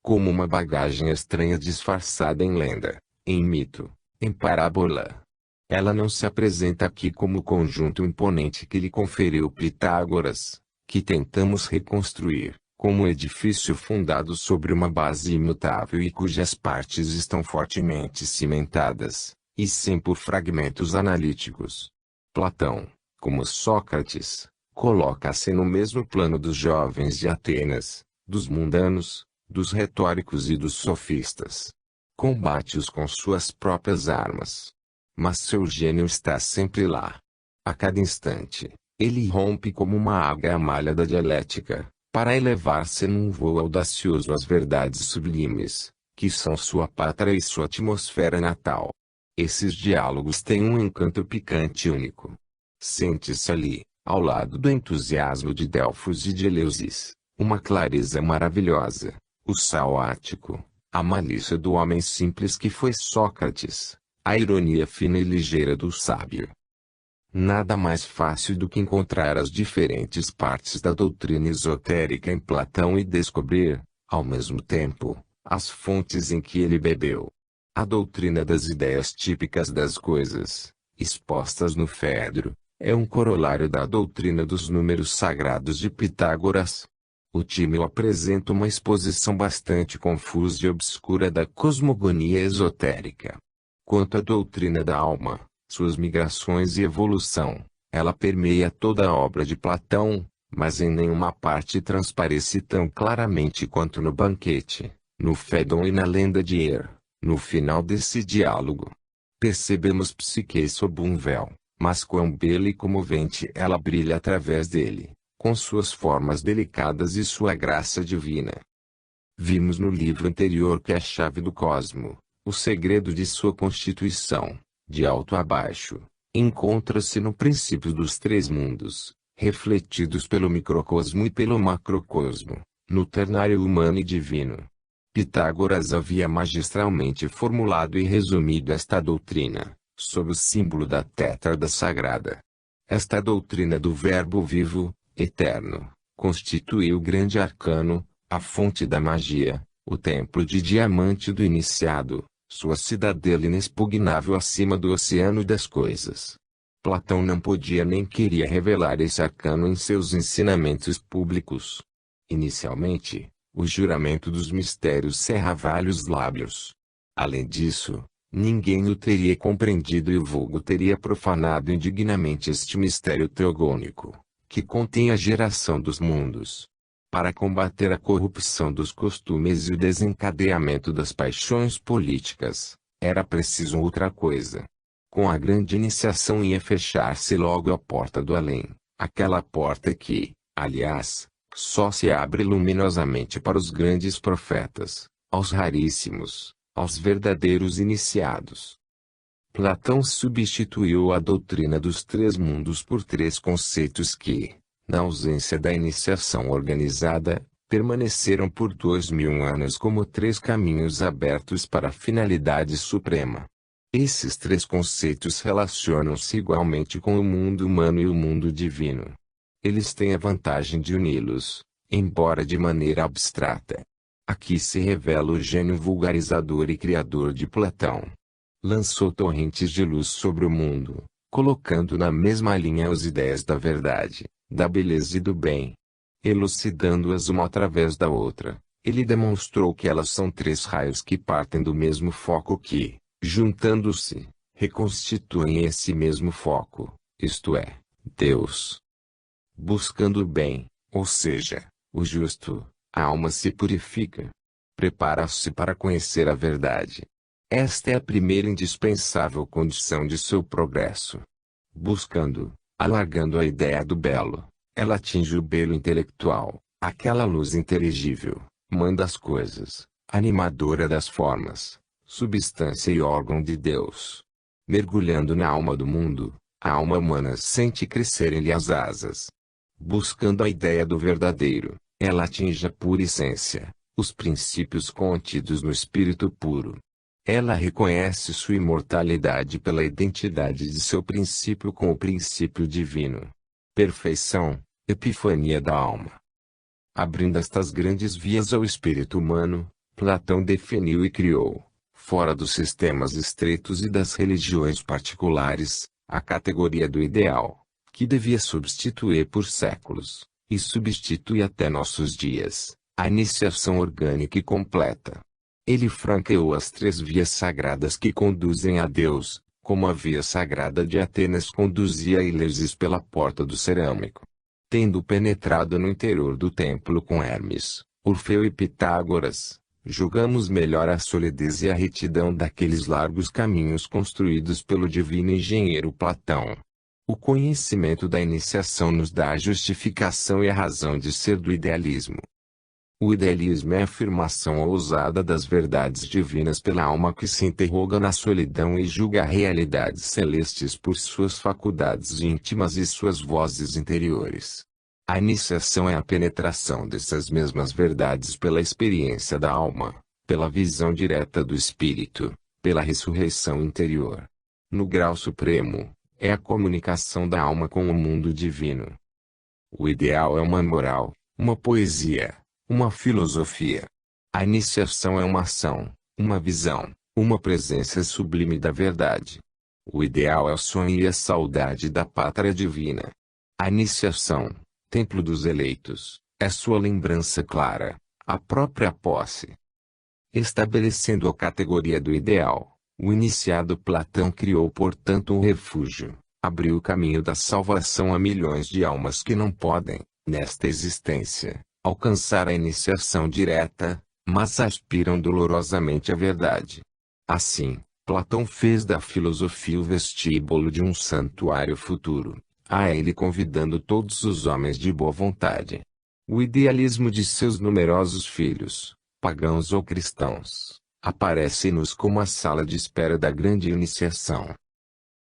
como uma bagagem estranha disfarçada em lenda, em mito, em parábola. Ela não se apresenta aqui como o conjunto imponente que lhe conferiu Pitágoras, que tentamos reconstruir, como um edifício fundado sobre uma base imutável e cujas partes estão fortemente cimentadas, e sim por fragmentos analíticos. Platão, como Sócrates, coloca-se no mesmo plano dos jovens de Atenas, dos mundanos, dos retóricos e dos sofistas. Combate-os com suas próprias armas. Mas seu gênio está sempre lá. A cada instante, ele rompe como uma águia a malha da dialética, para elevar-se num voo audacioso às verdades sublimes, que são sua pátria e sua atmosfera natal. Esses diálogos têm um encanto picante único. Sente-se ali, ao lado do entusiasmo de Delfos e de Eleusis, uma clareza maravilhosa, o sal ático, a malícia do homem simples que foi Sócrates, a ironia fina e ligeira do sábio. Nada mais fácil do que encontrar as diferentes partes da doutrina esotérica em Platão e descobrir, ao mesmo tempo, as fontes em que ele bebeu. A doutrina das ideias típicas das coisas, expostas no Fedro, é um corolário da doutrina dos números sagrados de Pitágoras. O Tímeo apresenta uma exposição bastante confusa e obscura da cosmogonia esotérica. Quanto à doutrina da alma, suas migrações e evolução, ela permeia toda a obra de Platão, mas em nenhuma parte transparece tão claramente quanto no banquete, no Fédon e na lenda de Er. No final desse diálogo, percebemos Psique sob um véu, mas quão bela e comovente ela brilha através dele, com suas formas delicadas e sua graça divina. Vimos no livro anterior que a chave do cosmo, o segredo de sua constituição, de alto a baixo, encontra-se no princípio dos três mundos, refletidos pelo microcosmo e pelo macrocosmo, no ternário humano e divino. Pitágoras havia magistralmente formulado e resumido esta doutrina, sob o símbolo da tétrada sagrada. Esta doutrina do Verbo vivo, eterno, constitui o grande arcano, a fonte da magia, o templo de diamante do iniciado, sua cidadela inexpugnável acima do oceano das coisas. Platão não podia nem queria revelar esse arcano em seus ensinamentos públicos. Inicialmente, o juramento dos mistérios cerrava-lhe os lábios. Além disso, ninguém o teria compreendido e o vulgo teria profanado indignamente este mistério teogônico, que contém a geração dos mundos. Para combater a corrupção dos costumes e o desencadeamento das paixões políticas, era preciso outra coisa. Com a grande iniciação ia fechar-se logo a porta do além, aquela porta que, aliás, só se abre luminosamente para os grandes profetas, aos raríssimos, aos verdadeiros iniciados. Platão substituiu a doutrina dos três mundos por três conceitos que, na ausência da iniciação organizada, permaneceram por 2000 anos como três caminhos abertos para a finalidade suprema. Esses três conceitos relacionam-se igualmente com o mundo humano e o mundo divino. Eles têm a vantagem de uni-los, embora de maneira abstrata. Aqui se revela o gênio vulgarizador e criador de Platão. Lançou torrentes de luz sobre o mundo, colocando na mesma linha as ideias da verdade, da beleza e do bem. Elucidando-as uma através da outra, ele demonstrou que elas são três raios que partem do mesmo foco que, juntando-se, reconstituem esse mesmo foco, isto é, Deus. Buscando o bem, ou seja, o justo, a alma se purifica. Prepara-se para conhecer a verdade. Esta é a primeira indispensável condição de seu progresso. Buscando, alargando a ideia do belo, ela atinge o belo intelectual, aquela luz inteligível, mãe das coisas, animadora das formas, substância e órgão de Deus. Mergulhando na alma do mundo, a alma humana sente crescerem-lhe as asas. Buscando a ideia do verdadeiro, ela atinge a pura essência, os princípios contidos no espírito puro. Ela reconhece sua imortalidade pela identidade de seu princípio com o princípio divino. Perfeição, epifania da alma. Abrindo estas grandes vias ao espírito humano, Platão definiu e criou, fora dos sistemas estreitos e das religiões particulares, a categoria do ideal, que devia substituir por séculos, e substitui até nossos dias, a iniciação orgânica e completa. Ele franqueou as 3 vias sagradas que conduzem a Deus, como a via sagrada de Atenas conduzia a Eleusis pela porta do cerâmico. Tendo penetrado no interior do templo com Hermes, Orfeu e Pitágoras, julgamos melhor a solidez e a retidão daqueles largos caminhos construídos pelo divino engenheiro Platão. O conhecimento da iniciação nos dá a justificação e a razão de ser do idealismo. O idealismo é a afirmação ousada das verdades divinas pela alma que se interroga na solidão e julga realidades celestes por suas faculdades íntimas e suas vozes interiores. A iniciação é a penetração dessas mesmas verdades pela experiência da alma, pela visão direta do espírito, pela ressurreição interior. No grau supremo, é a comunicação da alma com o mundo divino. O ideal é uma moral, uma poesia, uma filosofia. A iniciação é uma ação, uma visão, uma presença sublime da verdade. O ideal é o sonho e a saudade da pátria divina. A iniciação, templo dos eleitos, é sua lembrança clara, a própria posse. Estabelecendo a categoria do ideal, o iniciado Platão criou portanto um refúgio, abriu o caminho da salvação a milhões de almas que não podem, nesta existência, alcançar a iniciação direta, mas aspiram dolorosamente à verdade. Assim, Platão fez da filosofia o vestíbulo de um santuário futuro, a ele convidando todos os homens de boa vontade. O idealismo de seus numerosos filhos, pagãos ou cristãos, aparece-nos como a sala de espera da grande iniciação.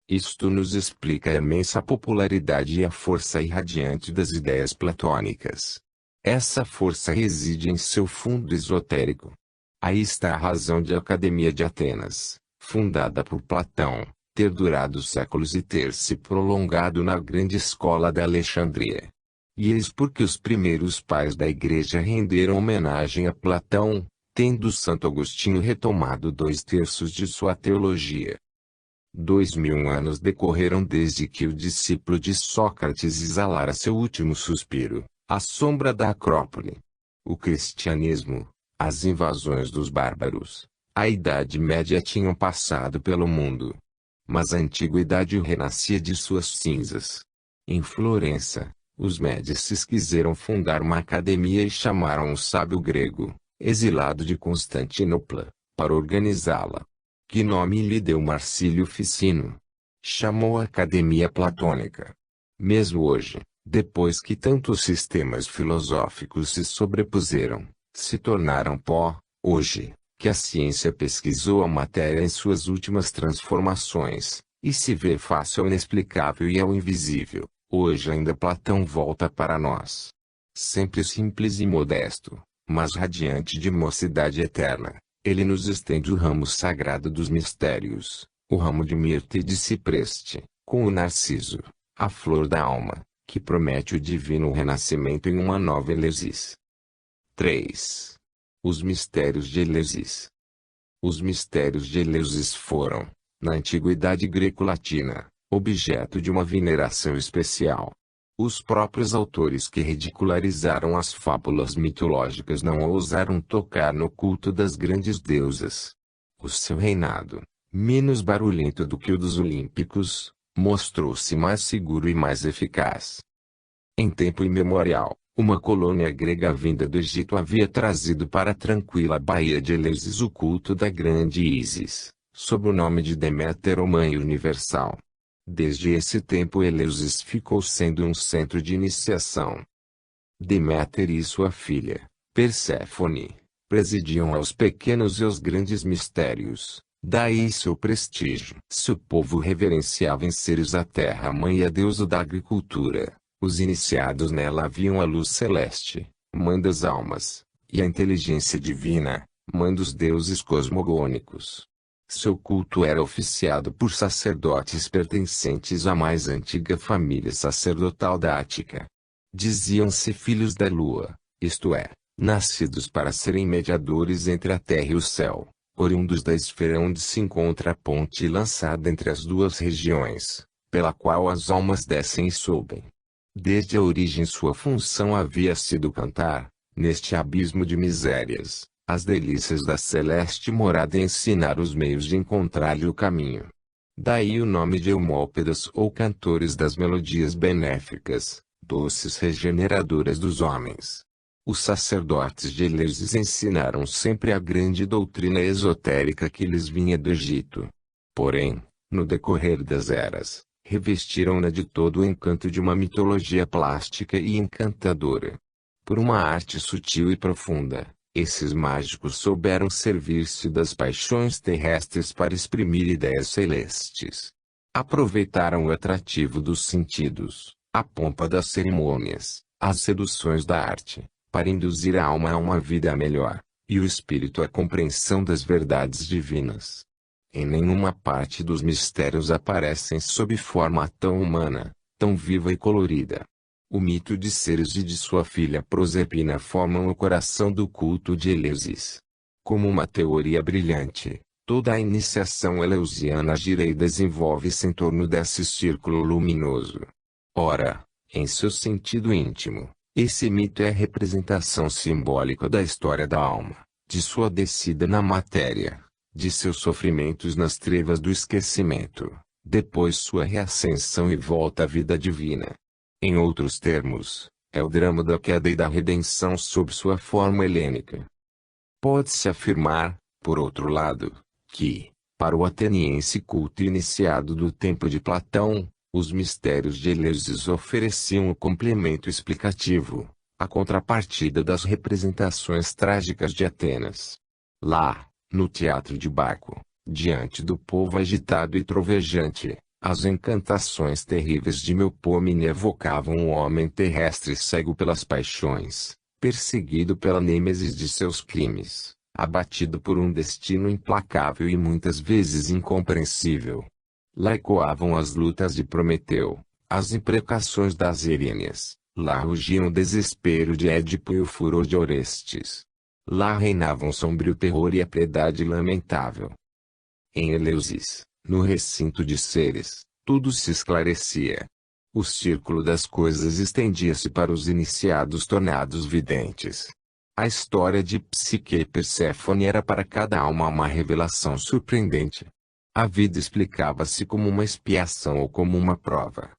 Isto nos explica a imensa popularidade e a força irradiante das ideias platônicas. Essa força reside em seu fundo esotérico. Aí está a razão de a Academia de Atenas, fundada por Platão, ter durado séculos e ter se prolongado na grande escola de Alexandria. E eis porque os primeiros pais da Igreja renderam homenagem a Platão, tendo Santo Agostinho retomado 2/3 de sua teologia. 2000 anos decorreram desde que o discípulo de Sócrates exalara seu último suspiro, à sombra da Acrópole. O cristianismo, as invasões dos bárbaros, a Idade Média tinham passado pelo mundo. Mas a antiguidade renascia de suas cinzas. Em Florença, os Médicis quiseram fundar uma academia e chamaram um sábio grego, exilado de Constantinopla, para organizá-la. Que nome lhe deu Marcílio Ficino? Chamou a Academia Platônica. Mesmo hoje, depois que tantos sistemas filosóficos se sobrepuseram, se tornaram pó, hoje, que a ciência pesquisou a matéria em suas últimas transformações, e se vê fácil ao inexplicável e ao invisível, hoje ainda Platão volta para nós. Sempre simples e modesto, mas radiante de mocidade eterna, ele nos estende o ramo sagrado dos mistérios, o ramo de mirta e de cipreste, com o narciso, a flor da alma, que promete o divino renascimento em uma nova Eleusis. 3. Os mistérios de Eleusis. Os mistérios de Eleusis foram, na antiguidade greco-latina, objeto de uma veneração especial. Os próprios autores que ridicularizaram as fábulas mitológicas não ousaram tocar no culto das grandes deusas. O seu reinado, menos barulhento do que o dos olímpicos, mostrou-se mais seguro e mais eficaz. Em tempo imemorial, uma colônia grega vinda do Egito havia trazido para a tranquila baía de Eleusis o culto da grande Ísis, sob o nome de Deméter ou Mãe Universal. Desde esse tempo Eleusis ficou sendo um centro de iniciação. Deméter e sua filha, Perséfone, presidiam aos pequenos e aos grandes mistérios, daí seu prestígio. Seu povo reverenciava em seres a terra-mãe e a deusa da agricultura. Os iniciados nela haviam a luz celeste, mãe das almas, e a inteligência divina, mãe dos deuses cosmogônicos. Seu culto era oficiado por sacerdotes pertencentes à mais antiga família sacerdotal da Ática. Diziam-se filhos da lua, isto é, nascidos para serem mediadores entre a terra e o céu, oriundos da esfera onde se encontra a ponte lançada entre as duas regiões, pela qual as almas descem e sobem. Desde a origem sua função havia sido cantar, neste abismo de misérias, as delícias da celeste morada e ensinar os meios de encontrar-lhe o caminho. Daí o nome de Eumólpidas ou cantores das melodias benéficas, doces regeneradoras dos homens. Os sacerdotes de Eleusis ensinaram sempre a grande doutrina esotérica que lhes vinha do Egito. Porém, no decorrer das eras, revestiram-na de todo o encanto de uma mitologia plástica e encantadora. Por uma arte sutil e profunda, esses mágicos souberam servir-se das paixões terrestres para exprimir ideias celestes. Aproveitaram o atrativo dos sentidos, a pompa das cerimônias, as seduções da arte, para induzir a alma a uma vida melhor, e o espírito à compreensão das verdades divinas. Em nenhuma parte dos mistérios aparecem sob forma tão humana, tão viva e colorida. O mito de Ceres e de sua filha Proserpina formam o coração do culto de Eleusis. Como uma teoria brilhante, toda a iniciação eleusiana gira e desenvolve-se em torno desse círculo luminoso. Ora, em seu sentido íntimo, esse mito é a representação simbólica da história da alma, de sua descida na matéria, de seus sofrimentos nas trevas do esquecimento, depois sua reascensão e volta à vida divina. Em outros termos, é o drama da queda e da redenção sob sua forma helênica. Pode-se afirmar, por outro lado, que, para o ateniense culto iniciado do tempo de Platão, os mistérios de Eleusis ofereciam o complemento explicativo, a contrapartida das representações trágicas de Atenas. Lá, no teatro de Baco, diante do povo agitado e trovejante, as encantações terríveis de Melpomene evocavam um homem terrestre cego pelas paixões, perseguido pela nêmesis de seus crimes, abatido por um destino implacável e muitas vezes incompreensível. Lá ecoavam as lutas de Prometeu, as imprecações das Erênias, lá rugiam o desespero de Édipo e o furor de Orestes. Lá reinavam sombrio terror e a piedade lamentável. Em Eleusis, no recinto de Ceres, tudo se esclarecia. O círculo das coisas estendia-se para os iniciados tornados videntes. A história de Psique e Perséfone era para cada alma uma revelação surpreendente. A vida explicava-se como uma expiação ou como uma prova.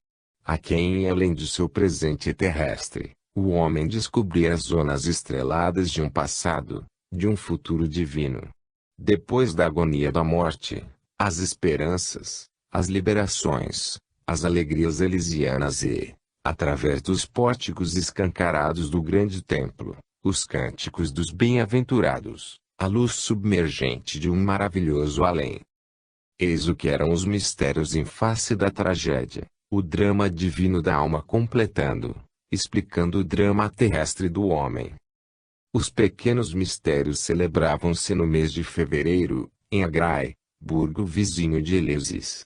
A quem, além do seu presente terrestre, o homem descobria as zonas estreladas de um passado, de um futuro divino. Depois da agonia da morte, as esperanças, as liberações, as alegrias elisianas e, através dos pórticos escancarados do grande templo, os cânticos dos bem-aventurados, a luz submergente de um maravilhoso além. Eis o que eram os mistérios em face da tragédia, o drama divino da alma completando, explicando o drama terrestre do homem. Os pequenos mistérios celebravam-se no mês de fevereiro, em Agrai, burgo vizinho de Eleusis.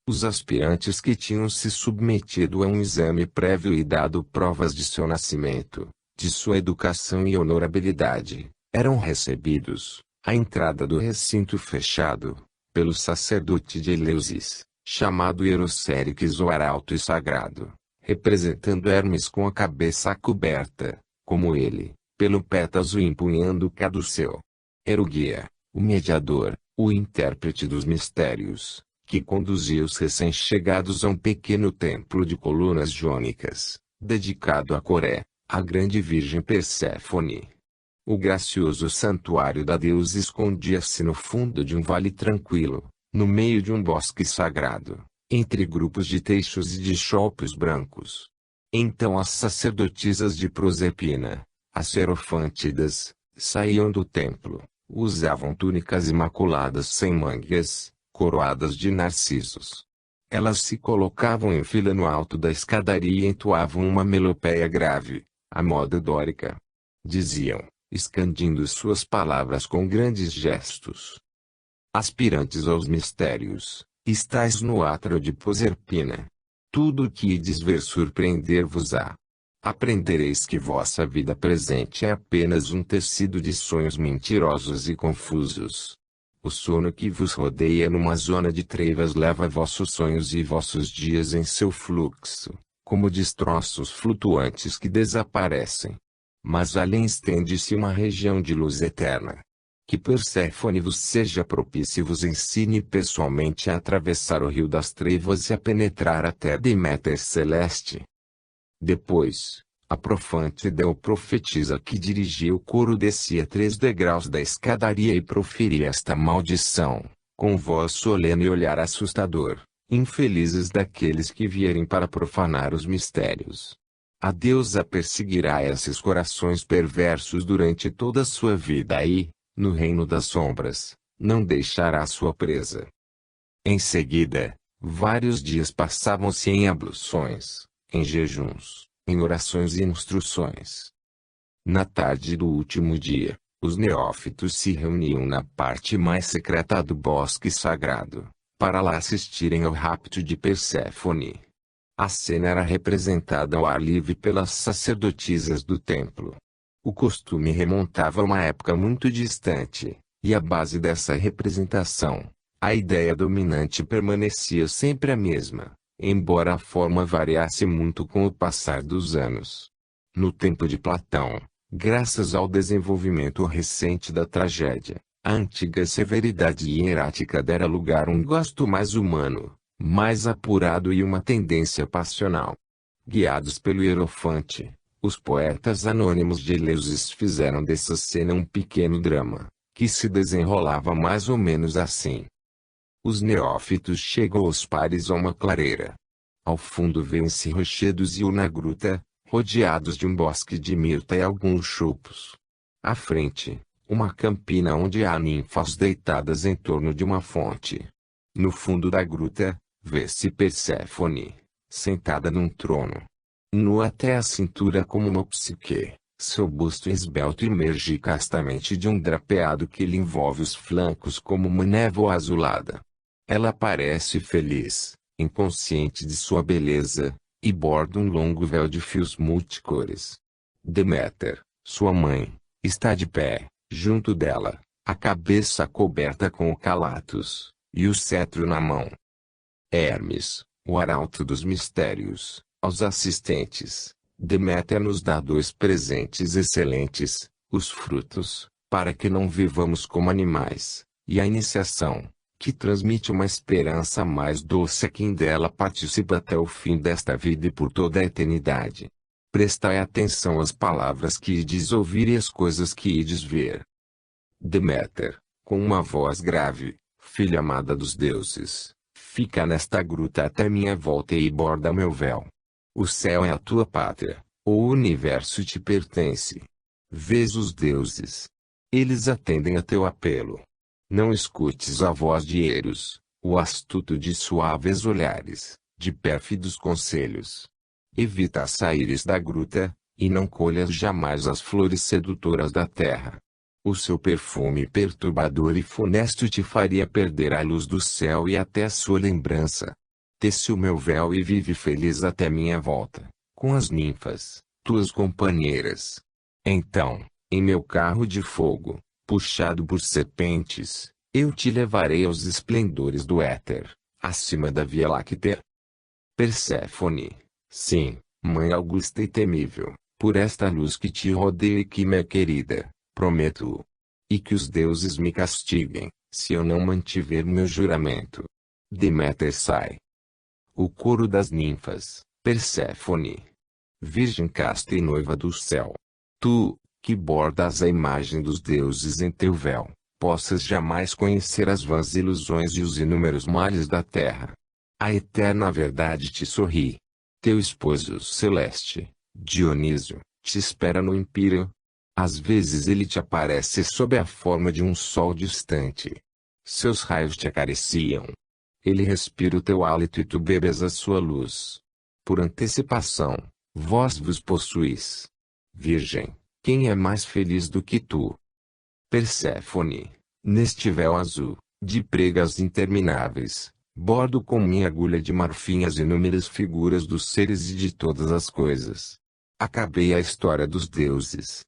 Os aspirantes que tinham se submetido a um exame prévio e dado provas de seu nascimento, de sua educação e honorabilidade, eram recebidos, à entrada do recinto fechado, pelo sacerdote de Eleusis, chamado Hierocérix ou Arauto e Sagrado, representando Hermes com a cabeça coberta, como ele, pelo pétaso empunhando o caduceu. Era o guia, o mediador, o intérprete dos mistérios, que conduzia os recém-chegados a um pequeno templo de colunas jônicas, dedicado a Coré, a grande virgem Perséfone. O gracioso santuário da deusa escondia-se no fundo de um vale tranquilo, no meio de um bosque sagrado, entre grupos de teixos e de choupos brancos. Então as sacerdotisas de Proserpina, as serofântidas, saíam do templo, usavam túnicas imaculadas sem mangas, coroadas de narcisos. Elas se colocavam em fila no alto da escadaria e entoavam uma melopéia grave, à moda dórica. Diziam, escandindo suas palavras com grandes gestos: aspirantes aos mistérios, estais no átrio de Proserpina. Tudo o que ides ver surpreender-vos-á. aprendereis que vossa vida presente é apenas um tecido de sonhos mentirosos e confusos. O sono que vos rodeia numa zona de trevas leva vossos sonhos e vossos dias em seu fluxo, como destroços flutuantes que desaparecem. Mas além estende-se uma região de luz eterna. Que Perséfone vos seja propício e vos ensine pessoalmente a atravessar o rio das trevas e a penetrar até Deméter celeste. Depois, a profante Deu profetiza que dirigia o coro descia 3 degraus da escadaria e proferia esta maldição, com voz solene e olhar assustador: infelizes daqueles que vierem para profanar os mistérios. A deusa perseguirá esses corações perversos durante toda a sua vida e, no reino das sombras, não deixará sua presa. Em seguida, vários dias passavam-se em abluções, em jejuns, em orações e instruções. Na tarde do último dia, os neófitos se reuniam na parte mais secreta do bosque sagrado, para lá assistirem ao rapto de Perséfone. A cena era representada ao ar livre pelas sacerdotisas do templo. O costume remontava a uma época muito distante, e à base dessa representação, a ideia dominante permanecia sempre a mesma, embora a forma variasse muito com o passar dos anos. No tempo de Platão, graças ao desenvolvimento recente da tragédia, a antiga severidade hierática dera lugar a um gosto mais humano, mais apurado e uma tendência passional. Guiados pelo Hierofante, os poetas anônimos de Eleusis fizeram dessa cena um pequeno drama, que se desenrolava mais ou menos assim. Os neófitos chegam aos pares a uma clareira. Ao fundo vêem-se rochedos e uma gruta, rodeados de um bosque de mirta e alguns chopos. À frente, uma campina onde há ninfas deitadas em torno de uma fonte. No fundo da gruta, vê-se Perséfone, sentada num trono. Nua até a cintura como uma psique, seu busto esbelto emerge castamente de um drapeado que lhe envolve os flancos como uma névoa azulada. Ela parece feliz, inconsciente de sua beleza, e borda um longo véu de fios multicores. Deméter, sua mãe, está de pé, junto dela, a cabeça coberta com o calatos, e o cetro na mão. Hermes, o arauto dos mistérios, aos assistentes, Deméter nos dá 2 presentes excelentes, os frutos, para que não vivamos como animais, e a iniciação, que transmite uma esperança mais doce a quem dela participa até o fim desta vida e por toda a eternidade. Prestai atenção às palavras que ides ouvir e às coisas que ides ver. Deméter, com uma voz grave: filha amada dos deuses, fica nesta gruta até minha volta e borda meu véu. O céu é a tua pátria, o universo te pertence. Vês os deuses. Eles atendem a teu apelo. Não escutes a voz de Eros, o astuto de suaves olhares, de pérfidos conselhos. Evita saíres da gruta, e não colhas jamais as flores sedutoras da terra. O seu perfume perturbador e funesto te faria perder a luz do céu e até a sua lembrança. Tece o meu véu e vive feliz até minha volta, com as ninfas, tuas companheiras. Então, em meu carro de fogo, puxado por serpentes, eu te levarei aos esplendores do éter, acima da Via Láctea. Perséfone, sim, mãe augusta e temível, por esta luz que te rodeia e que me é querida, prometo. E que os deuses me castiguem, se eu não mantiver meu juramento. Deméter sai. O coro das ninfas, Perséfone, virgem casta e noiva do céu. Tu, que bordas a imagem dos deuses em teu véu, possas jamais conhecer as vãs ilusões e os inúmeros males da terra. A eterna verdade te sorri. Teu esposo celeste, Dionísio, te espera no empíreo. Às vezes ele te aparece sob a forma de um sol distante. Seus raios te acariciam. Ele respira o teu hálito e tu bebes a sua luz. Por antecipação, vós vos possuís. Virgem, quem é mais feliz do que tu? Perséfone, neste véu azul, de pregas intermináveis, bordo com minha agulha de marfim as inúmeras figuras dos seres e de todas as coisas. Acabei a história dos deuses.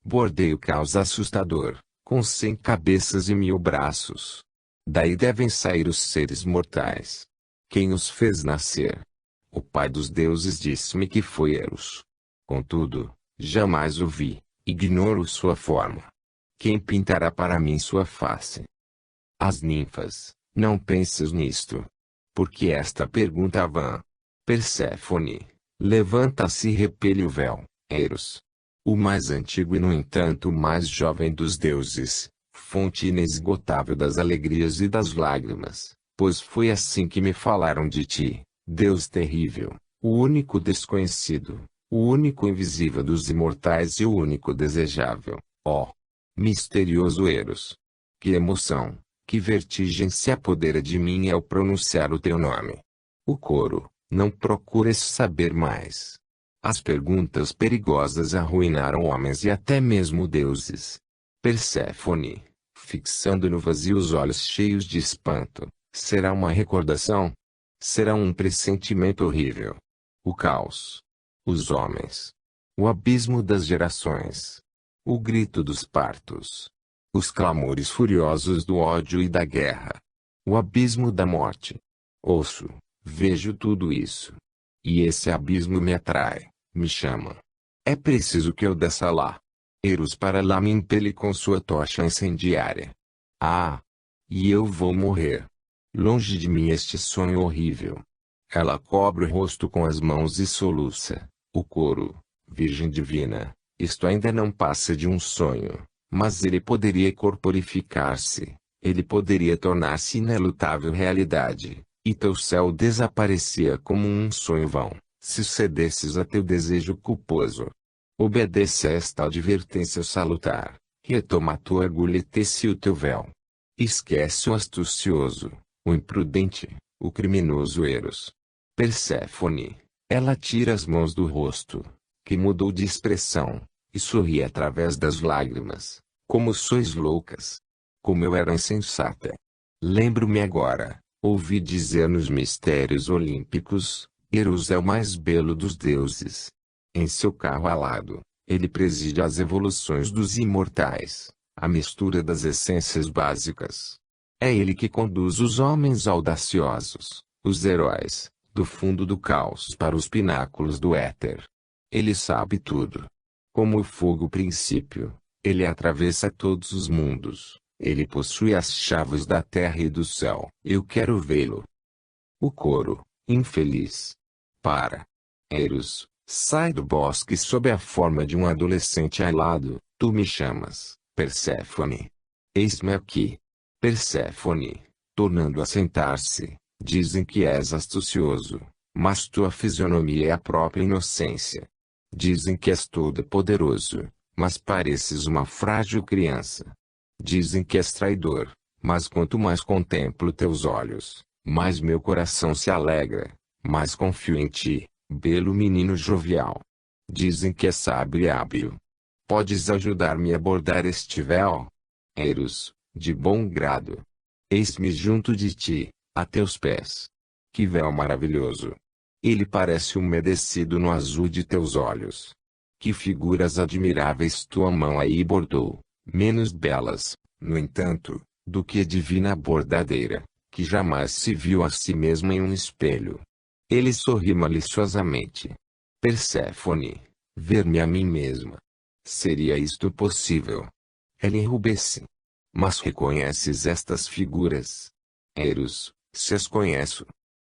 Bordei o caos assustador, com 100 cabeças e 1000 braços. Daí devem sair os seres mortais. Quem os fez nascer? O pai dos deuses disse-me que foi Eros. Contudo, jamais o vi, ignoro sua forma. Quem pintará para mim sua face? As ninfas, não penses nisto. Porque esta pergunta é vã. Perséfone, levanta-se e repele o véu, Eros. O mais antigo e no entanto o mais jovem dos deuses, fonte inesgotável das alegrias e das lágrimas, pois foi assim que me falaram de ti, Deus terrível, o único desconhecido, o único invisível dos imortais e o único desejável, ó misterioso Eros. Que emoção, que vertigem se apodera de mim ao pronunciar o teu nome. O coro, não procures saber mais. As perguntas perigosas arruinaram homens e até mesmo deuses. Perséfone, fixando no vazio os olhos cheios de espanto, será uma recordação? Será um pressentimento horrível? O caos. Os homens. O abismo das gerações. O grito dos partos. Os clamores furiosos do ódio e da guerra. O abismo da morte. Ouço, vejo tudo isso. E esse abismo me atrai, me chama. É preciso que eu desça lá. Eros para lá me impele com sua tocha incendiária. Ah! E eu vou morrer. Longe de mim este sonho horrível. Ela cobre o rosto com as mãos e soluça. O coro, Virgem Divina, isto ainda não passa de um sonho. Mas ele poderia corporificar-se, ele poderia tornar-se inelutável realidade, e teu céu desaparecia como um sonho vão, se cedesses a teu desejo culposo. Obedece a esta advertência salutar, retoma a tua agulha e tece o teu véu. Esquece o astucioso, o imprudente, o criminoso Eros. Perséfone, ela tira as mãos do rosto, que mudou de expressão, e sorri através das lágrimas. Como sois loucas! Como eu era insensata! Lembro-me agora, ouvi dizer nos mistérios olímpicos, Eros é o mais belo dos deuses. Em seu carro alado, ele preside as evoluções dos imortais, a mistura das essências básicas. É ele que conduz os homens audaciosos, os heróis, do fundo do caos para os pináculos do éter. Ele sabe tudo. Como o fogo princípio, ele atravessa todos os mundos. Ele possui as chaves da terra e do céu. Eu quero vê-lo. O coro, infeliz. Para. Eros, sai do bosque sob a forma de um adolescente alado. Tu me chamas, Perséfone. Eis-me aqui. Perséfone, tornando a sentar-se, dizem que és astucioso, mas tua fisionomia é a própria inocência. Dizem que és todo-poderoso, mas pareces uma frágil criança. Dizem que és traidor, mas quanto mais contemplo teus olhos, mais meu coração se alegra, mais confio em ti, belo menino jovial. Dizem que és sábio e hábil. Podes ajudar-me a bordar este véu? Eros, de bom grado. Eis-me junto de ti, a teus pés. Que véu maravilhoso! Ele parece umedecido no azul de teus olhos. Que figuras admiráveis tua mão aí bordou, menos belas, no entanto, do que a divina bordadeira, que jamais se viu a si mesma em um espelho. Ele sorri maliciosamente. Perséfone, ver-me a mim mesma. Seria isto possível? Ela enrubesce. Mas reconheces estas figuras? Eros, se as conheço.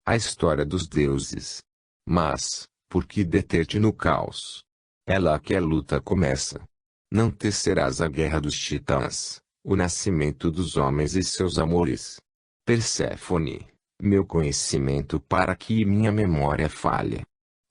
A história dos deuses. Mas, por que deter-te no caos? É lá que a luta começa. Não tecerás a guerra dos titãs, o nascimento dos homens e seus amores. Perséfone, meu conhecimento para que minha memória falhe.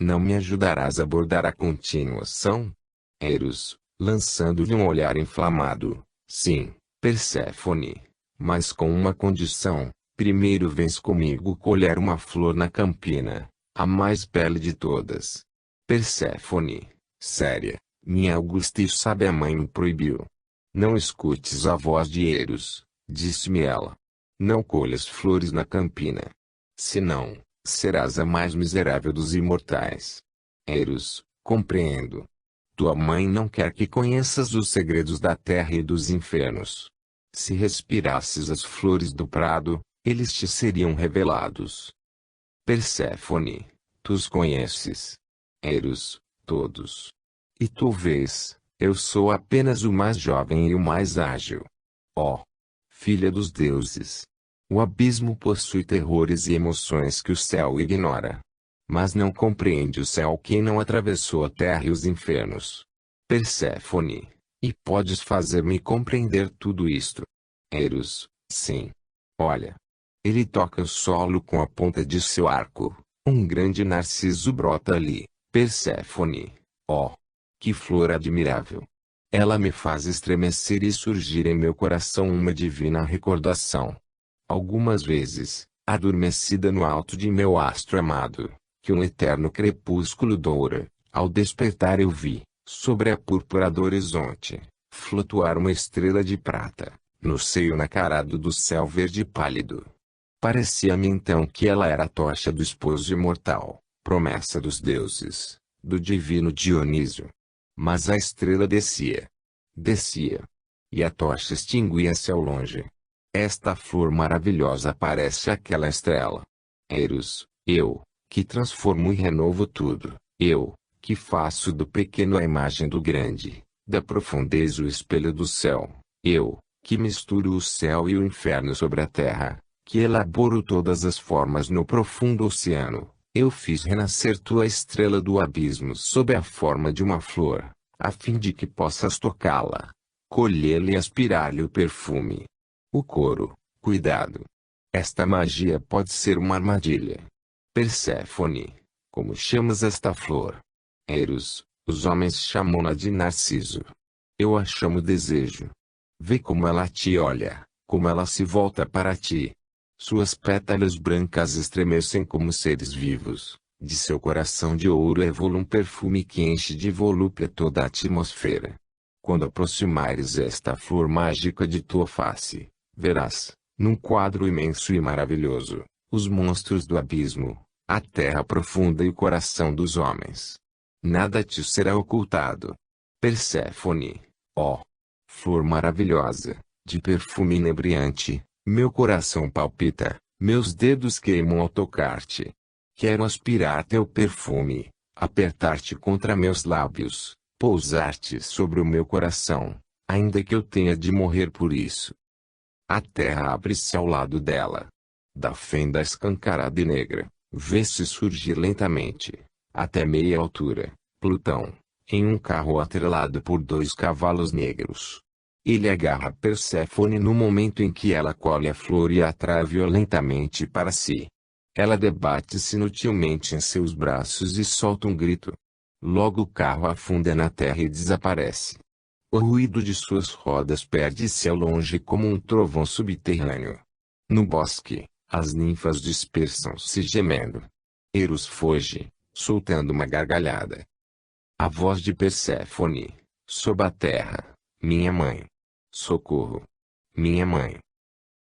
Não me ajudarás a bordar a continuação? Eros, lançando-lhe um olhar inflamado. Sim, Perséfone, mas com uma condição. Primeiro vens comigo colher uma flor na campina, a mais bela de todas. Perséfone, séria, minha augusta e sábia mãe me proibiu. Não escutes a voz de Eros, disse-me ela. Não colhas flores na campina. Senão, serás a mais miserável dos imortais. Eros, Compreendo. Tua mãe não quer que conheças os segredos da terra e dos infernos. Se respirasses as flores do prado, eles te seriam revelados. Perséfone, tu os conheces. Eros, todos. E tu vês, eu sou apenas o mais jovem e o mais ágil. Ó, filha dos deuses! O abismo possui terrores e emoções que o céu ignora. Mas não compreende o céu quem não atravessou a terra e os infernos. Perséfone, e podes fazer-me compreender tudo isto. Eros, sim. Olha. Ele toca o solo com a ponta de seu arco. Um grande narciso brota ali. Perséfone. Oh, que flor admirável! Ela me faz estremecer e surgir em meu coração uma divina recordação. Algumas vezes, adormecida no alto de meu astro amado, que um eterno crepúsculo doura, ao despertar eu vi, sobre a púrpura do horizonte, flutuar uma estrela de prata, no seio nacarado do céu verde pálido. Parecia-me então que ela era a tocha do esposo imortal, promessa dos deuses, do divino Dionísio. Mas a estrela descia. Descia. E a tocha extinguia-se ao longe. Esta flor maravilhosa parece aquela estrela. Eros, eu, que transformo e renovo tudo, eu, que faço do pequeno a imagem do grande, da profundeza o espelho do céu, eu, que misturo o céu e o inferno sobre a terra, que elaboro todas as formas no profundo oceano, eu fiz renascer tua estrela do abismo sob a forma de uma flor, a fim de que possas tocá-la, colhê-la e aspirar-lhe o perfume. O coro, cuidado. Esta magia pode ser uma armadilha. Perséfone, como chamas esta flor? Eros, os homens chamam-na de Narciso. Eu a chamo desejo. Vê como ela te olha, como ela se volta para ti. Suas pétalas brancas estremecem como seres vivos. De seu coração de ouro evola um perfume que enche de volúpia toda a atmosfera. Quando aproximares esta flor mágica de tua face, verás, num quadro imenso e maravilhoso, os monstros do abismo, a terra profunda e o coração dos homens. Nada te será ocultado. Perséfone, ó flor maravilhosa, de perfume inebriante, meu coração palpita, meus dedos queimam ao tocar-te. Quero aspirar teu perfume, apertar-te contra meus lábios, pousar-te sobre o meu coração, ainda que eu tenha de morrer por isso. A terra abre-se ao lado dela. Da fenda escancarada e negra, vê-se surgir lentamente, até meia altura, Plutão, em um carro atrelado por 2 cavalos negros. Ele agarra Perséfone no momento em que ela colhe a flor e a atrai violentamente para si. Ela debate-se inutilmente em seus braços e solta um grito. Logo o carro afunda na terra e desaparece. O ruído de suas rodas perde-se ao longe como um trovão subterrâneo. No bosque, as ninfas dispersam-se gemendo. Eros foge, soltando uma gargalhada. A voz de Perséfone, sob a terra, minha mãe. Socorro! Minha mãe.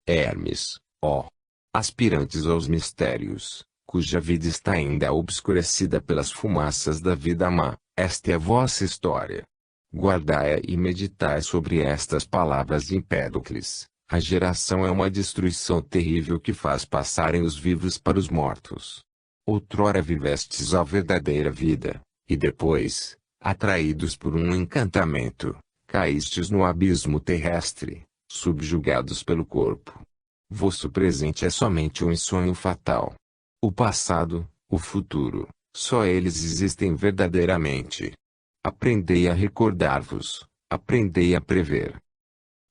Hermes, ó! Aspirantes aos mistérios, cuja vida está ainda obscurecida pelas fumaças da vida má, esta é a vossa história. Guardai-a e meditai sobre estas palavras de Empédocles. A geração é uma destruição terrível que faz passarem os vivos para os mortos. Outrora vivestes a verdadeira vida, e depois, atraídos por um encantamento, caístes no abismo terrestre, subjugados pelo corpo. Vosso presente é somente um sonho fatal. O passado, o futuro, só eles existem verdadeiramente. Aprendei a recordar-vos, aprendei a prever.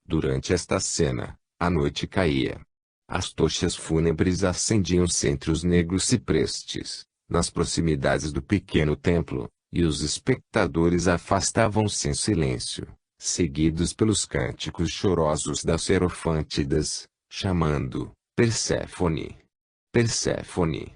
Durante esta cena, a noite caía. As tochas fúnebres acendiam-se entre os negros ciprestes, nas proximidades do pequeno templo, e os espectadores afastavam-se em silêncio, seguidos pelos cânticos chorosos das serofântidas, chamando, Perséfone. Perséfone.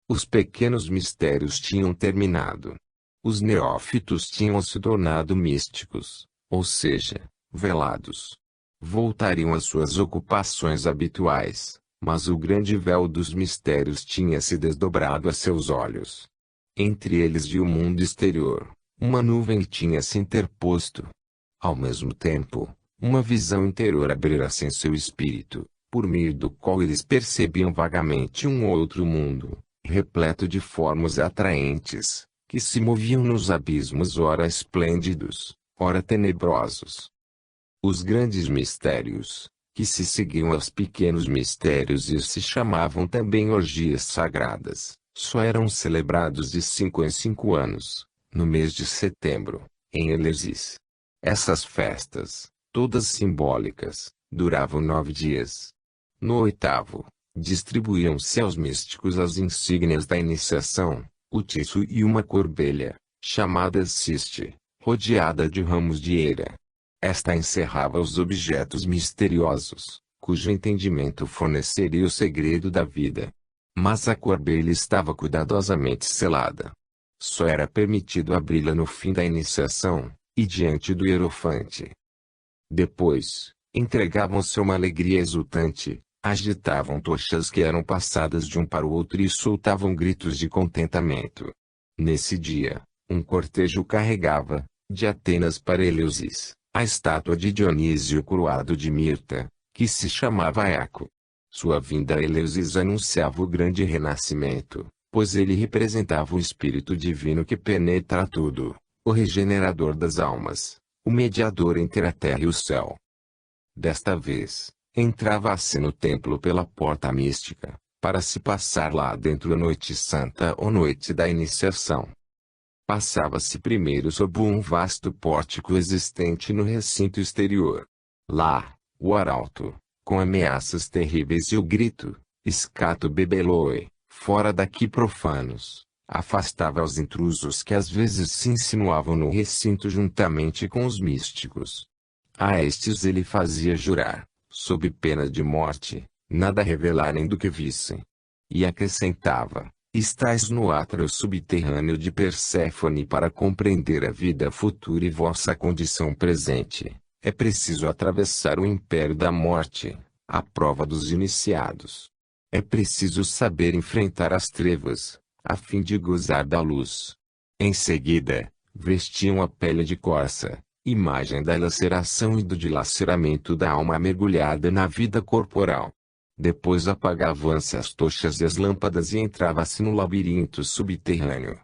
Os pequenos mistérios tinham terminado. Os neófitos tinham se tornado místicos, ou seja, velados. Voltariam às suas ocupações habituais, mas o grande véu dos mistérios tinha se desdobrado a seus olhos. Entre eles e o mundo exterior, uma nuvem tinha se interposto. Ao mesmo tempo, uma visão interior abrira-se em seu espírito, por meio do qual eles percebiam vagamente um outro mundo, repleto de formas atraentes, que se moviam nos abismos ora esplêndidos, ora tenebrosos. Os grandes mistérios, que se seguiam aos pequenos mistérios e se chamavam também orgias sagradas, só eram celebrados de 5 em 5 anos, no mês de setembro, em Eleusis. Essas festas, todas simbólicas, duravam 9 dias. No oitavo, distribuíam-se aos místicos as insígnias da iniciação, o tiço e uma corbelha, chamada ciste, rodeada de ramos de eira. Esta encerrava os objetos misteriosos, cujo entendimento forneceria o segredo da vida. Mas a corbelha estava cuidadosamente selada. Só era permitido abri-la no fim da iniciação, e diante do hierofante. Depois, entregavam-se a uma alegria exultante, agitavam tochas que eram passadas de um para o outro e soltavam gritos de contentamento. Nesse dia, um cortejo carregava, de Atenas para Eleusis, a estátua de Dionísio coroado de mirta, que se chamava Eco. Sua vinda a Eleusis anunciava o grande renascimento, pois ele representava o Espírito Divino que penetra tudo, o regenerador das almas, o mediador entre a terra e o céu. Desta vez, entrava-se no templo pela porta mística, para se passar lá dentro a noite santa ou noite da iniciação. Passava-se primeiro sob um vasto pórtico existente no recinto exterior. Lá, o arauto, com ameaças terríveis e o grito, "Scato bebeloi, fora daqui profanos", afastava os intrusos que às vezes se insinuavam no recinto juntamente com os místicos. A estes ele fazia jurar, sob pena de morte, nada revelarem do que vissem. E acrescentava: "Estais no átrio subterrâneo de Perséfone para compreender a vida futura e vossa condição presente. É preciso atravessar o império da morte, a prova dos iniciados. É preciso saber enfrentar as trevas, a fim de gozar da luz." Em seguida, vestiam a pele de corça, imagem da laceração e do dilaceramento da alma mergulhada na vida corporal. Depois apagavam-se as tochas e as lâmpadas e entrava-se no labirinto subterrâneo.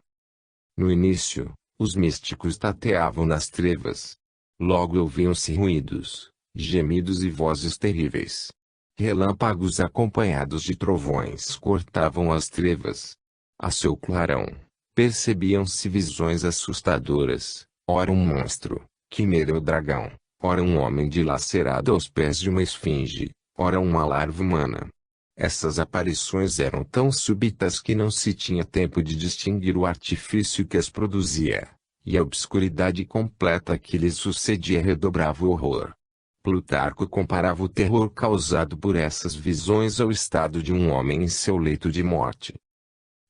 No início, os místicos tateavam nas trevas. Logo ouviam-se ruídos, gemidos e vozes terríveis. Relâmpagos acompanhados de trovões cortavam as trevas. A seu clarão, percebiam-se visões assustadoras, ora um monstro, quimera ou dragão, ora um homem dilacerado aos pés de uma esfinge, ora uma larva humana. Essas aparições eram tão súbitas que não se tinha tempo de distinguir o artifício que as produzia, e a obscuridade completa que lhes sucedia redobrava o horror. Plutarco comparava o terror causado por essas visões ao estado de um homem em seu leito de morte.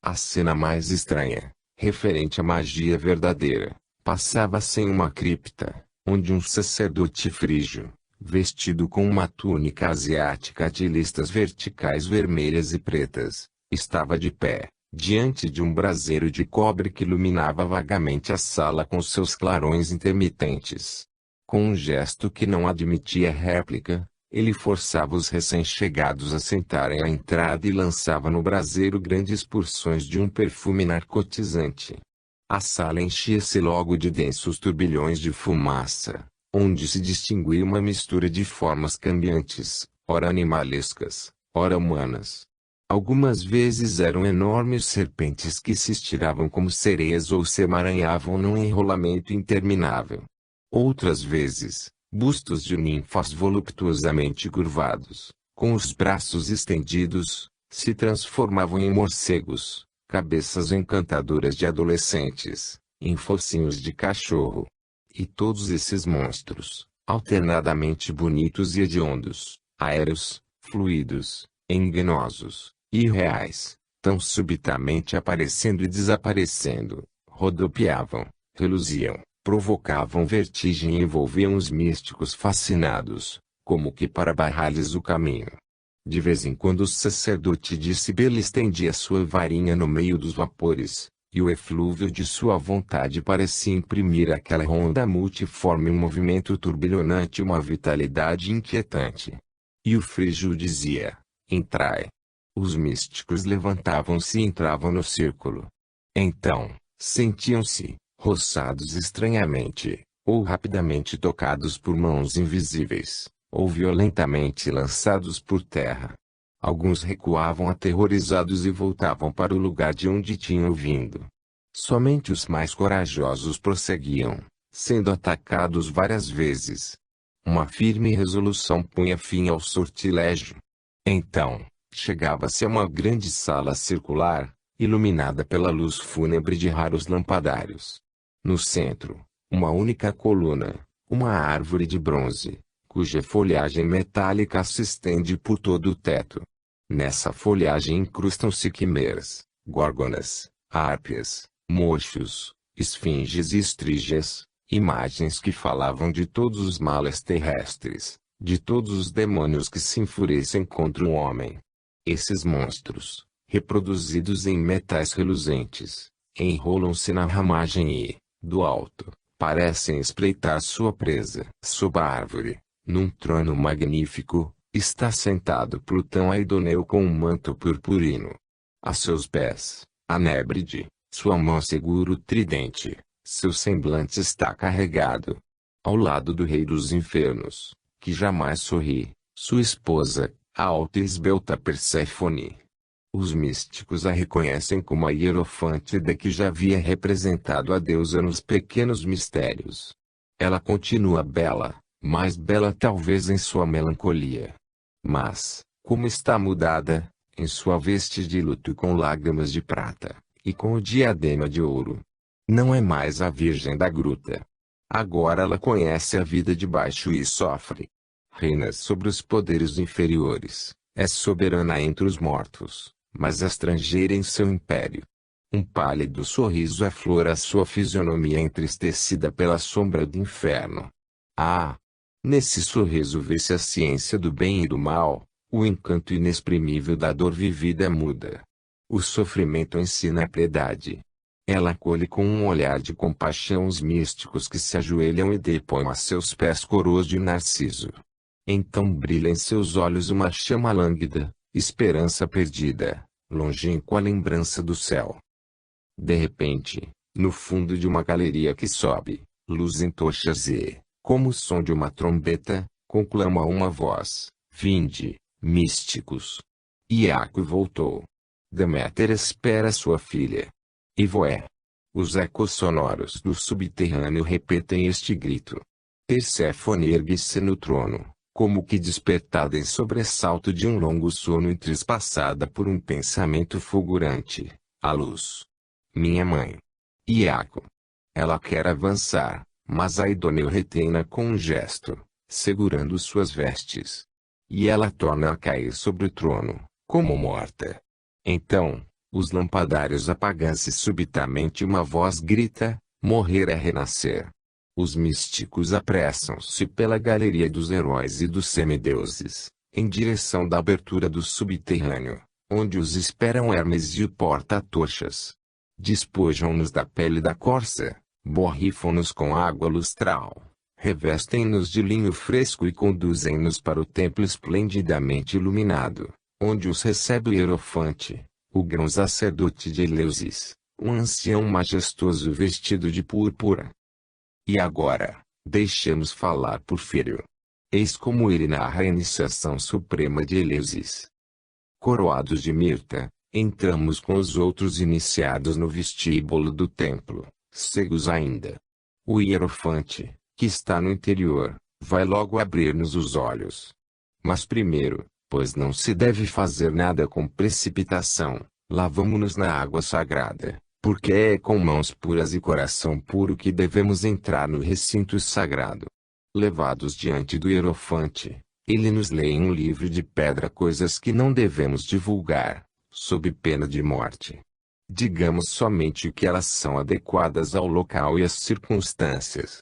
A cena mais estranha, referente à magia verdadeira, passava-se em uma cripta, onde um sacerdote frígio, vestido com uma túnica asiática de listas verticais vermelhas e pretas, estava de pé, diante de um braseiro de cobre que iluminava vagamente a sala com seus clarões intermitentes. Com um gesto que não admitia réplica, ele forçava os recém-chegados a sentarem à entrada e lançava no braseiro grandes porções de um perfume narcotizante. A sala enchia-se logo de densos turbilhões de fumaça, onde se distinguia uma mistura de formas cambiantes, ora animalescas, ora humanas. Algumas vezes eram enormes serpentes que se estiravam como sereias ou se emaranhavam num enrolamento interminável. Outras vezes, bustos de ninfas voluptuosamente curvados, com os braços estendidos, se transformavam em morcegos, cabeças encantadoras de adolescentes, em focinhos de cachorro. E todos esses monstros, alternadamente bonitos e hediondos, aéreos, fluidos, enganosos, irreais, tão subitamente aparecendo e desaparecendo, rodopiavam, reluziam, provocavam vertigem e envolviam os místicos fascinados, como que para barrar-lhes o caminho. De vez em quando o sacerdote de Cibele estendia sua varinha no meio dos vapores, e o eflúvio de sua vontade parecia imprimir àquela ronda multiforme um movimento turbilhonante e uma vitalidade inquietante. E o frígio dizia: entrai. Os místicos levantavam-se e entravam no círculo. Então, sentiam-se, roçados estranhamente, ou rapidamente tocados por mãos invisíveis, ou violentamente lançados por terra. Alguns recuavam aterrorizados e voltavam para o lugar de onde tinham vindo. Somente os mais corajosos prosseguiam, sendo atacados várias vezes. Uma firme resolução punha fim ao sortilégio. Então, chegava-se a uma grande sala circular, iluminada pela luz fúnebre de raros lampadários. No centro, uma única coluna, uma árvore de bronze, cuja folhagem metálica se estende por todo o teto. Nessa folhagem incrustam-se quimeras, górgonas, harpias, mochos, esfinges e estrígeas, imagens que falavam de todos os males terrestres, de todos os demônios que se enfurecem contra o homem. Esses monstros, reproduzidos em metais reluzentes, enrolam-se na ramagem e, do alto, parecem espreitar sua presa. Sob a árvore, num trono magnífico, está sentado Plutão Aidoneu com um manto purpurino. A seus pés, a Nébride, sua mão segura o tridente, seu semblante está carregado. Ao lado do rei dos infernos, que jamais sorri, sua esposa, a alta e esbelta Perséfone. Os místicos a reconhecem como a Hierofântida que já havia representado a deusa nos pequenos mistérios. Ela continua bela, mais bela talvez em sua melancolia. Mas, como está mudada, em sua veste de luto com lágrimas de prata, e com o diadema de ouro. Não é mais a virgem da gruta. Agora ela conhece a vida de baixo e sofre. Reina sobre os poderes inferiores, é soberana entre os mortos, mas estrangeira em seu império. Um pálido sorriso aflora sua fisionomia entristecida pela sombra do inferno. Ah! Nesse sorriso vê-se a ciência do bem e do mal, o encanto inexprimível da dor vivida muda. O sofrimento ensina a piedade. Ela acolhe com um olhar de compaixão os místicos que se ajoelham e depõem a seus pés coroas de narciso. Então brilha em seus olhos uma chama lânguida, esperança perdida, longínqua lembrança do céu. De repente, no fundo de uma galeria que sobe, luz em tochas e, como o som de uma trombeta, conclama uma voz: vinde, místicos. Iaco voltou. Deméter espera sua filha. Ivoé. Os ecos sonoros do subterrâneo repetem este grito. Perséfone ergue-se no trono, como que despertada em sobressalto de um longo sono e trespassada por um pensamento fulgurante. A luz. Minha mãe. Iaco. Ela quer avançar, mas Aidoneu retém-na com um gesto, segurando suas vestes. E ela torna a cair sobre o trono, como morta. Então, os lampadários apagam-se subitamente e uma voz grita: morrer é renascer. Os místicos apressam-se pela galeria dos heróis e dos semideuses, em direção da abertura do subterrâneo, onde os esperam Hermes e o porta-tochas. Despojam-nos da pele da corça, borrifam-nos com água lustral, revestem-nos de linho fresco e conduzem-nos para o templo esplendidamente iluminado, onde os recebe o Hierofante, o grão-sacerdote de Eleusis, um ancião majestoso vestido de púrpura. E agora, deixemos falar Porfírio. Eis como ele narra a iniciação suprema de Eleusis. Coroados de mirta, entramos com os outros iniciados no vestíbulo do templo, cegos ainda. O Hierofante, que está no interior, vai logo abrir-nos os olhos. Mas primeiro, pois não se deve fazer nada com precipitação, lavamo-nos na água sagrada, porque é com mãos puras e coração puro que devemos entrar no recinto sagrado. Levados diante do Hierofante, ele nos lê em um livro de pedra coisas que não devemos divulgar, sob pena de morte. Digamos somente que elas são adequadas ao local e às circunstâncias.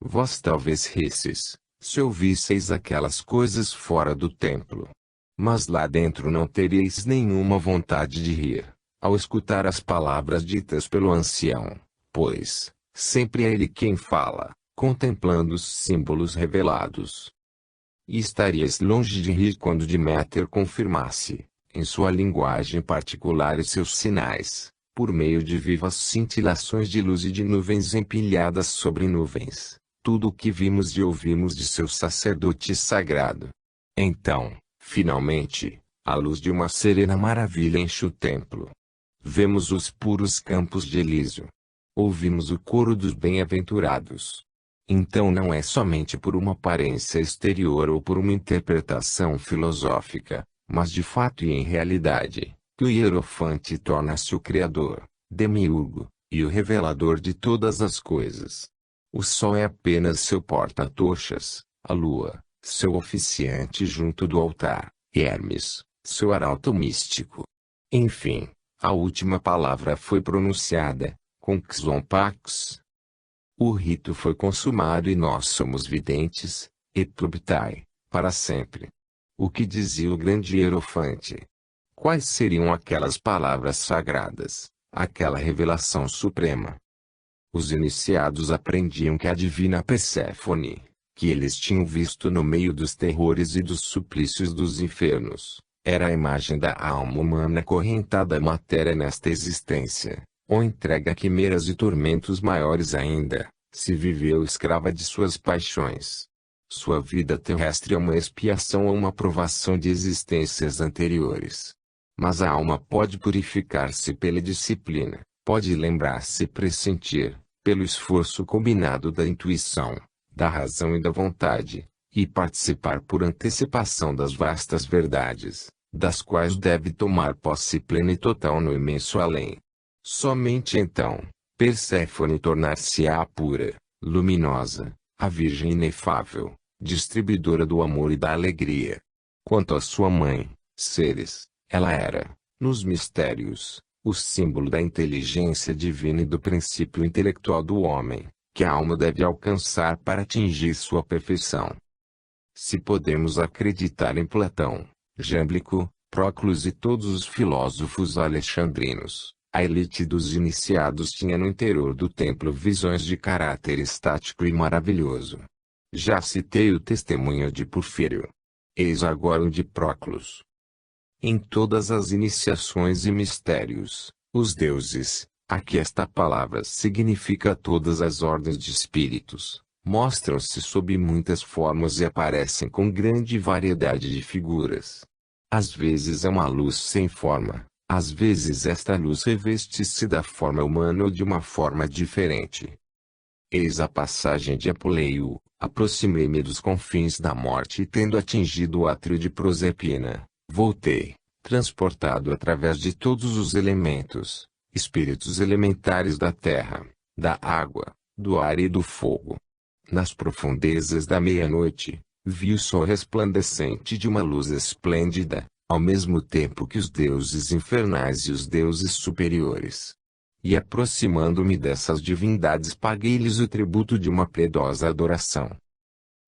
Vós talvez risseis, se ouvisseis aquelas coisas fora do templo. Mas lá dentro não teríeis nenhuma vontade de rir, ao escutar as palavras ditas pelo ancião, pois, sempre é ele quem fala, contemplando os símbolos revelados. E estarias longe de rir quando Deméter confirmasse, em sua linguagem particular e seus sinais, por meio de vivas cintilações de luz e de nuvens empilhadas sobre nuvens, tudo o que vimos e ouvimos de seu sacerdote sagrado. Então, finalmente, a luz de uma serena maravilha enche o templo. Vemos os puros campos de Elísio. Ouvimos o coro dos bem-aventurados. Então não é somente por uma aparência exterior ou por uma interpretação filosófica, mas de fato e em realidade, que o Hierofante torna-se o Criador, Demiurgo, e o revelador de todas as coisas. O Sol é apenas seu porta-tochas, a Lua, seu oficiante junto do altar, e Hermes, seu arauto místico. Enfim, a última palavra foi pronunciada, com Xon Pax. O rito foi consumado e nós somos videntes, Epubtai, para sempre. O que dizia o grande Hierofante? Quais seriam aquelas palavras sagradas, aquela revelação suprema? Os iniciados aprendiam que a divina Perséfone, que eles tinham visto no meio dos terrores e dos suplícios dos infernos, era a imagem da alma humana acorrentada à matéria nesta existência, ou entregue a quimeras e tormentos maiores ainda, se viveu escrava de suas paixões. Sua vida terrestre é uma expiação ou uma provação de existências anteriores. Mas a alma pode purificar-se pela disciplina, pode lembrar-se e pressentir, pelo esforço combinado da intuição, da razão e da vontade, e participar por antecipação das vastas verdades, das quais deve tomar posse plena e total no imenso além. Somente então, Perséfone tornar-se-á pura, luminosa, a virgem inefável, distribuidora do amor e da alegria. Quanto à sua mãe, Ceres, ela era, nos mistérios, o símbolo da inteligência divina e do princípio intelectual do homem, que a alma deve alcançar para atingir sua perfeição. Se podemos acreditar em Platão, Jámblico, Próclus e todos os filósofos alexandrinos, a elite dos iniciados tinha no interior do templo visões de caráter estático e maravilhoso. Já citei o testemunho de Porfírio. Eis agora o de Próclus. Em todas as iniciações e mistérios, os deuses, aqui esta palavra significa todas as ordens de espíritos, mostram-se sob muitas formas e aparecem com grande variedade de figuras. Às vezes é uma luz sem forma, às vezes esta luz reveste-se da forma humana ou de uma forma diferente. Eis a passagem de Apuleio. Aproximei-me dos confins da morte e tendo atingido o átrio de Proserpina, voltei, transportado através de todos os elementos, espíritos elementares da terra, da água, do ar e do fogo. Nas profundezas da meia-noite, vi o sol resplandecente de uma luz esplêndida, ao mesmo tempo que os deuses infernais e os deuses superiores. E aproximando-me dessas divindades paguei-lhes o tributo de uma piedosa adoração.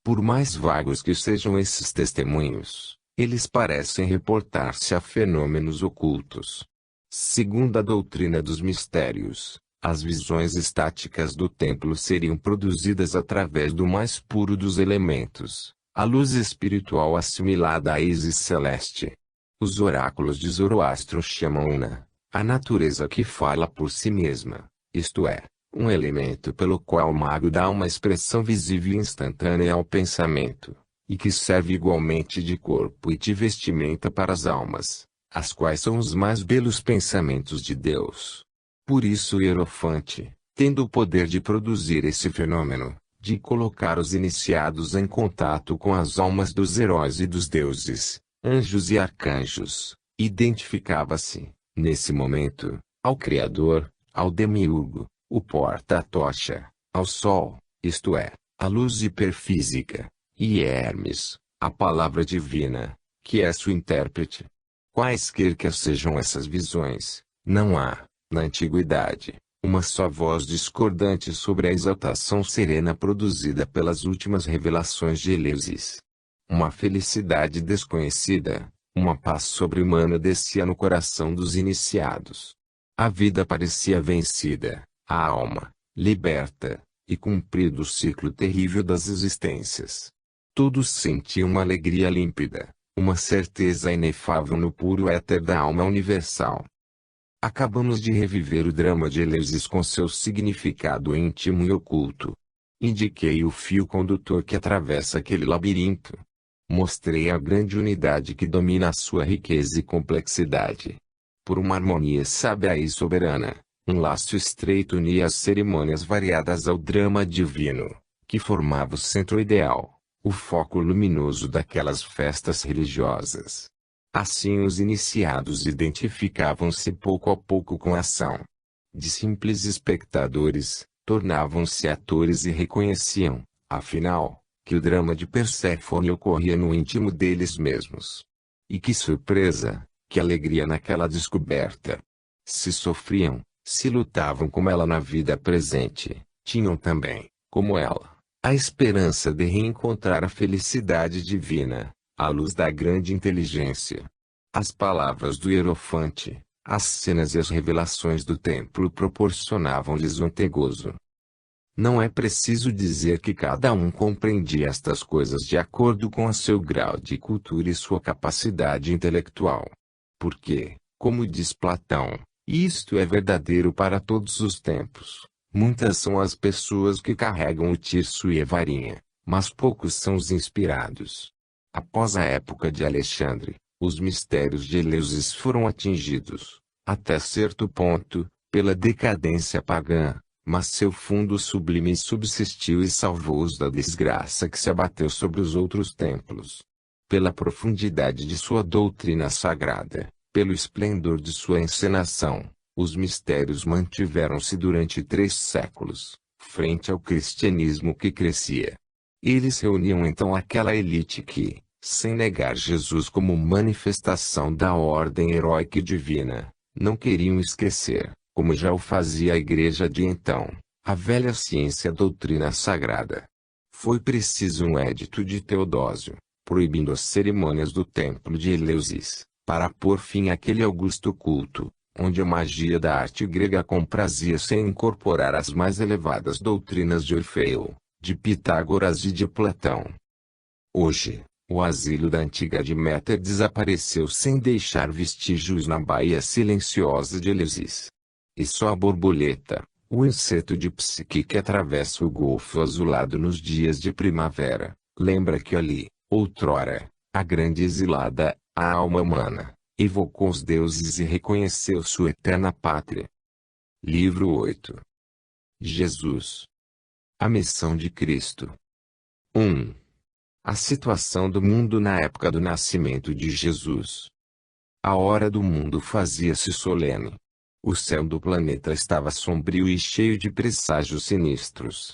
Por mais vagos que sejam esses testemunhos, eles parecem reportar-se a fenômenos ocultos. Segundo a doutrina dos mistérios, as visões estáticas do templo seriam produzidas através do mais puro dos elementos, a luz espiritual assimilada à Ísis celeste. Os oráculos de Zoroastro chamam-na a natureza que fala por si mesma, isto é, um elemento pelo qual o mago dá uma expressão visível e instantânea ao pensamento, e que serve igualmente de corpo e de vestimenta para as almas, as quais são os mais belos pensamentos de Deus. Por isso o Hierofante, tendo o poder de produzir esse fenômeno, de colocar os iniciados em contato com as almas dos heróis e dos deuses, anjos e arcanjos, identificava-se, nesse momento, ao Criador, ao Demiurgo, o porta-tocha, ao Sol, isto é, a luz hiperfísica, e Hermes, a palavra divina, que é sua intérprete. Quaisquer que sejam essas visões, não há, na antiguidade, uma só voz discordante sobre a exaltação serena produzida pelas últimas revelações de Eleusis. Uma felicidade desconhecida, uma paz sobre-humana descia no coração dos iniciados. A vida parecia vencida, a alma, liberta, e cumprido o ciclo terrível das existências. Todos sentiam uma alegria límpida, uma certeza inefável no puro éter da alma universal. Acabamos de reviver o drama de Eleusis com seu significado íntimo e oculto. Indiquei o fio condutor que atravessa aquele labirinto. Mostrei a grande unidade que domina a sua riqueza e complexidade. Por uma harmonia sábia e soberana, um laço estreito unia as cerimônias variadas ao drama divino, que formava o centro ideal, o foco luminoso daquelas festas religiosas. Assim os iniciados identificavam-se pouco a pouco com a ação. De simples espectadores, tornavam-se atores e reconheciam, afinal, que o drama de Perséfone ocorria no íntimo deles mesmos. E que surpresa, que alegria naquela descoberta! Se sofriam, se lutavam como ela na vida presente, tinham também, como ela, a esperança de reencontrar a felicidade divina, à luz da grande inteligência. As palavras do hierofante, as cenas e as revelações do templo proporcionavam-lhes um gozo. Não é preciso dizer que cada um compreendia estas coisas de acordo com o seu grau de cultura e sua capacidade intelectual. Porque, como diz Platão, isto é verdadeiro para todos os tempos. Muitas são as pessoas que carregam o tirso e a varinha, mas poucos são os inspirados. Após a época de Alexandre, os mistérios de Eleusis foram atingidos, até certo ponto, pela decadência pagã, mas seu fundo sublime subsistiu e salvou-os da desgraça que se abateu sobre os outros templos. Pela profundidade de sua doutrina sagrada, pelo esplendor de sua encenação, os mistérios mantiveram-se durante 3 séculos, frente ao cristianismo que crescia. Eles reuniam então aquela elite que, sem negar Jesus como manifestação da ordem heróica e divina, não queriam esquecer, como já o fazia a igreja de então, a velha ciência e a doutrina sagrada. Foi preciso um edito de Teodósio, proibindo as cerimônias do templo de Eleusis, para pôr fim àquele augusto culto, onde a magia da arte grega comprazia-se em incorporar as mais elevadas doutrinas de Orfeu, de Pitágoras e de Platão. Hoje, o asilo da antiga Deméter desapareceu sem deixar vestígios na baía silenciosa de Eleusis. E só a borboleta, o inseto de Psique que atravessa o golfo azulado nos dias de primavera, lembra que ali, outrora, a grande exilada, a alma humana, evocou os deuses e reconheceu sua eterna pátria. Livro 8. Jesus. A missão de Cristo. 1. A situação do mundo na época do nascimento de Jesus. A hora do mundo fazia-se solene. O céu do planeta estava sombrio e cheio de presságios sinistros.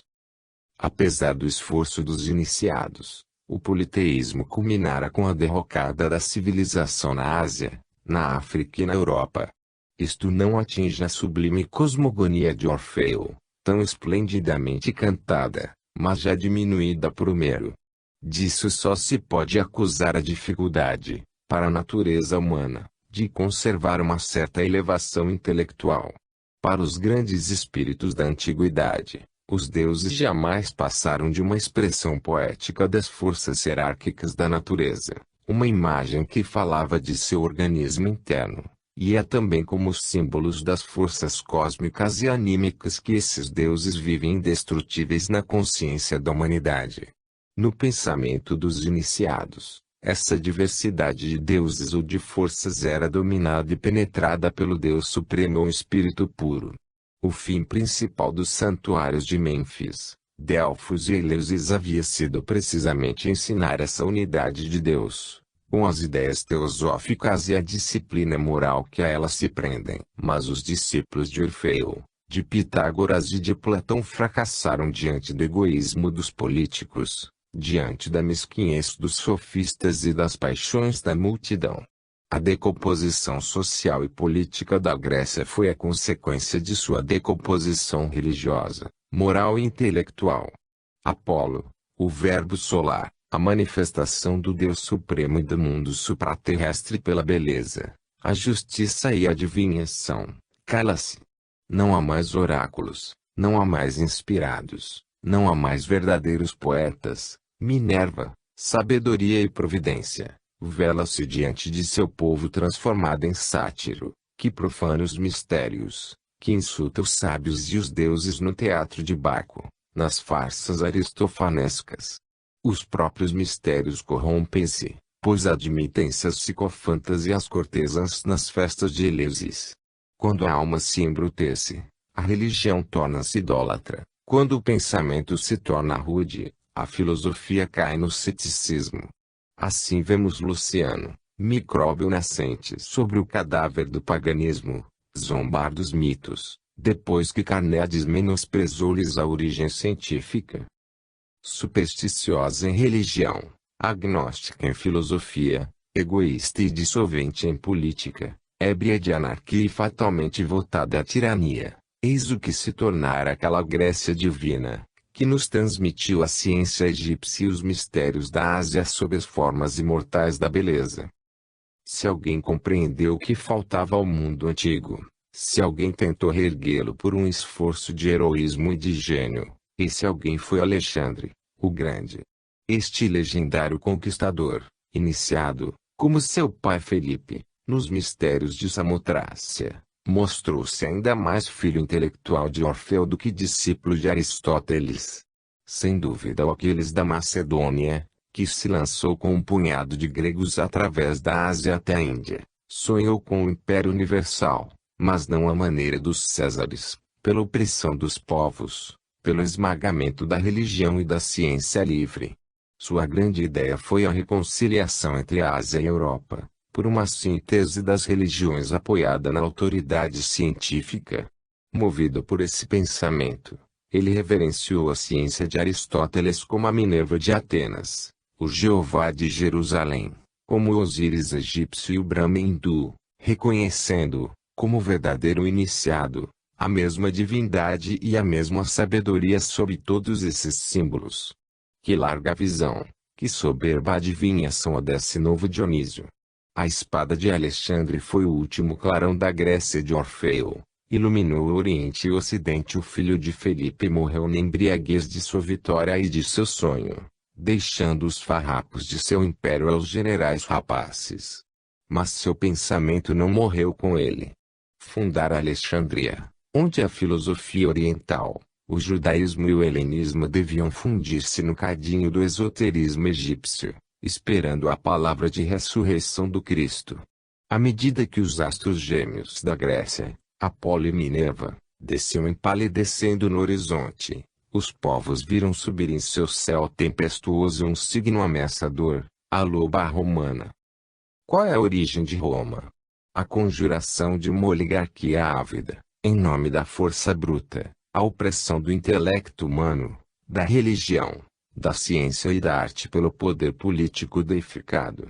Apesar do esforço dos iniciados, o politeísmo culminara com a derrocada da civilização na Ásia, na África e na Europa. Isto não atinge a sublime cosmogonia de Orfeu, tão esplendidamente cantada, mas já diminuída por Homero. Disso só se pode acusar a dificuldade, para a natureza humana, de conservar uma certa elevação intelectual. Para os grandes espíritos da antiguidade, os deuses jamais passaram de uma expressão poética das forças hierárquicas da natureza, uma imagem que falava de seu organismo interno, e é também como os símbolos das forças cósmicas e anímicas que esses deuses vivem indestrutíveis na consciência da humanidade. No pensamento dos iniciados, essa diversidade de deuses ou de forças era dominada e penetrada pelo Deus Supremo ou Espírito Puro. O fim principal dos santuários de Mênfis, Delfos e Eleusis havia sido precisamente ensinar essa unidade de Deus, com as ideias teosóficas e a disciplina moral que a elas se prendem. Mas os discípulos de Orfeu, de Pitágoras e de Platão fracassaram diante do egoísmo dos políticos, diante da mesquinhez dos sofistas e das paixões da multidão. A decomposição social e política da Grécia foi a consequência de sua decomposição religiosa, moral e intelectual. Apolo, o Verbo solar, a manifestação do Deus Supremo e do mundo supraterrestre pela beleza, a justiça e a adivinhação, Cala-se. Não há mais oráculos, não há mais inspirados, não há mais verdadeiros poetas. Minerva, sabedoria e providência, vela-se diante de seu povo transformado em sátiro, que profana os mistérios, que insulta os sábios e os deuses no teatro de Baco, nas farsas aristofanescas. Os próprios mistérios corrompem-se, pois admitem-se as psicofantas e as cortesãs nas festas de Eleusis. Quando a alma se embrutece, a religião torna-se idólatra. Quando o pensamento se torna rude, a filosofia cai no ceticismo. Assim vemos Luciano, micróbio nascente sobre o cadáver do paganismo, zombar dos mitos, depois que Carneades menosprezou-lhes a origem científica. Supersticiosa em religião, agnóstica em filosofia, egoísta e dissolvente em política, ébria de anarquia e fatalmente votada à tirania, eis o que se tornara aquela Grécia divina, que nos transmitiu a ciência egípcia e os mistérios da Ásia sob as formas imortais da beleza. Se alguém compreendeu o que faltava ao mundo antigo, se alguém tentou reerguê-lo por um esforço de heroísmo e de gênio, esse alguém foi Alexandre, o Grande. Este legendário conquistador, iniciado, como seu pai Felipe, nos mistérios de Samotrácia, mostrou-se ainda mais filho intelectual de Orfeu do que discípulo de Aristóteles. Sem dúvida o Aquiles da Macedônia, que se lançou com um punhado de gregos através da Ásia até a Índia, sonhou com o Império Universal, mas não à maneira dos Césares, pela opressão dos povos, pelo esmagamento da religião e da ciência livre. Sua grande ideia foi a reconciliação entre a Ásia e a Europa, por uma síntese das religiões apoiada na autoridade científica. Movido por esse pensamento, ele reverenciou a ciência de Aristóteles como a Minerva de Atenas, o Jeová de Jerusalém, como o Osíris egípcio e o Brahma hindu, reconhecendo, como verdadeiro iniciado, a mesma divindade e a mesma sabedoria sob todos esses símbolos. Que larga visão, que soberba adivinhação a desse novo Dionísio! A espada de Alexandre foi o último clarão da Grécia de Orfeu, iluminou o Oriente e o Ocidente. O filho de Felipe morreu na embriaguez de sua vitória e de seu sonho, deixando os farrapos de seu império aos generais rapaces. Mas seu pensamento não morreu com ele. Fundara Alexandria, onde a filosofia oriental, o judaísmo e o helenismo deviam fundir-se no cadinho do esoterismo egípcio, esperando a palavra de ressurreição do Cristo. À medida que os astros gêmeos da Grécia, Apolo e Minerva, desciam empalidecendo no horizonte, os povos viram subir em seu céu tempestuoso um signo ameaçador, a loba romana. Qual é a origem de Roma? A conjuração de uma oligarquia ávida, em nome da força bruta, a opressão do intelecto humano, da religião, da ciência e da arte pelo poder político deificado.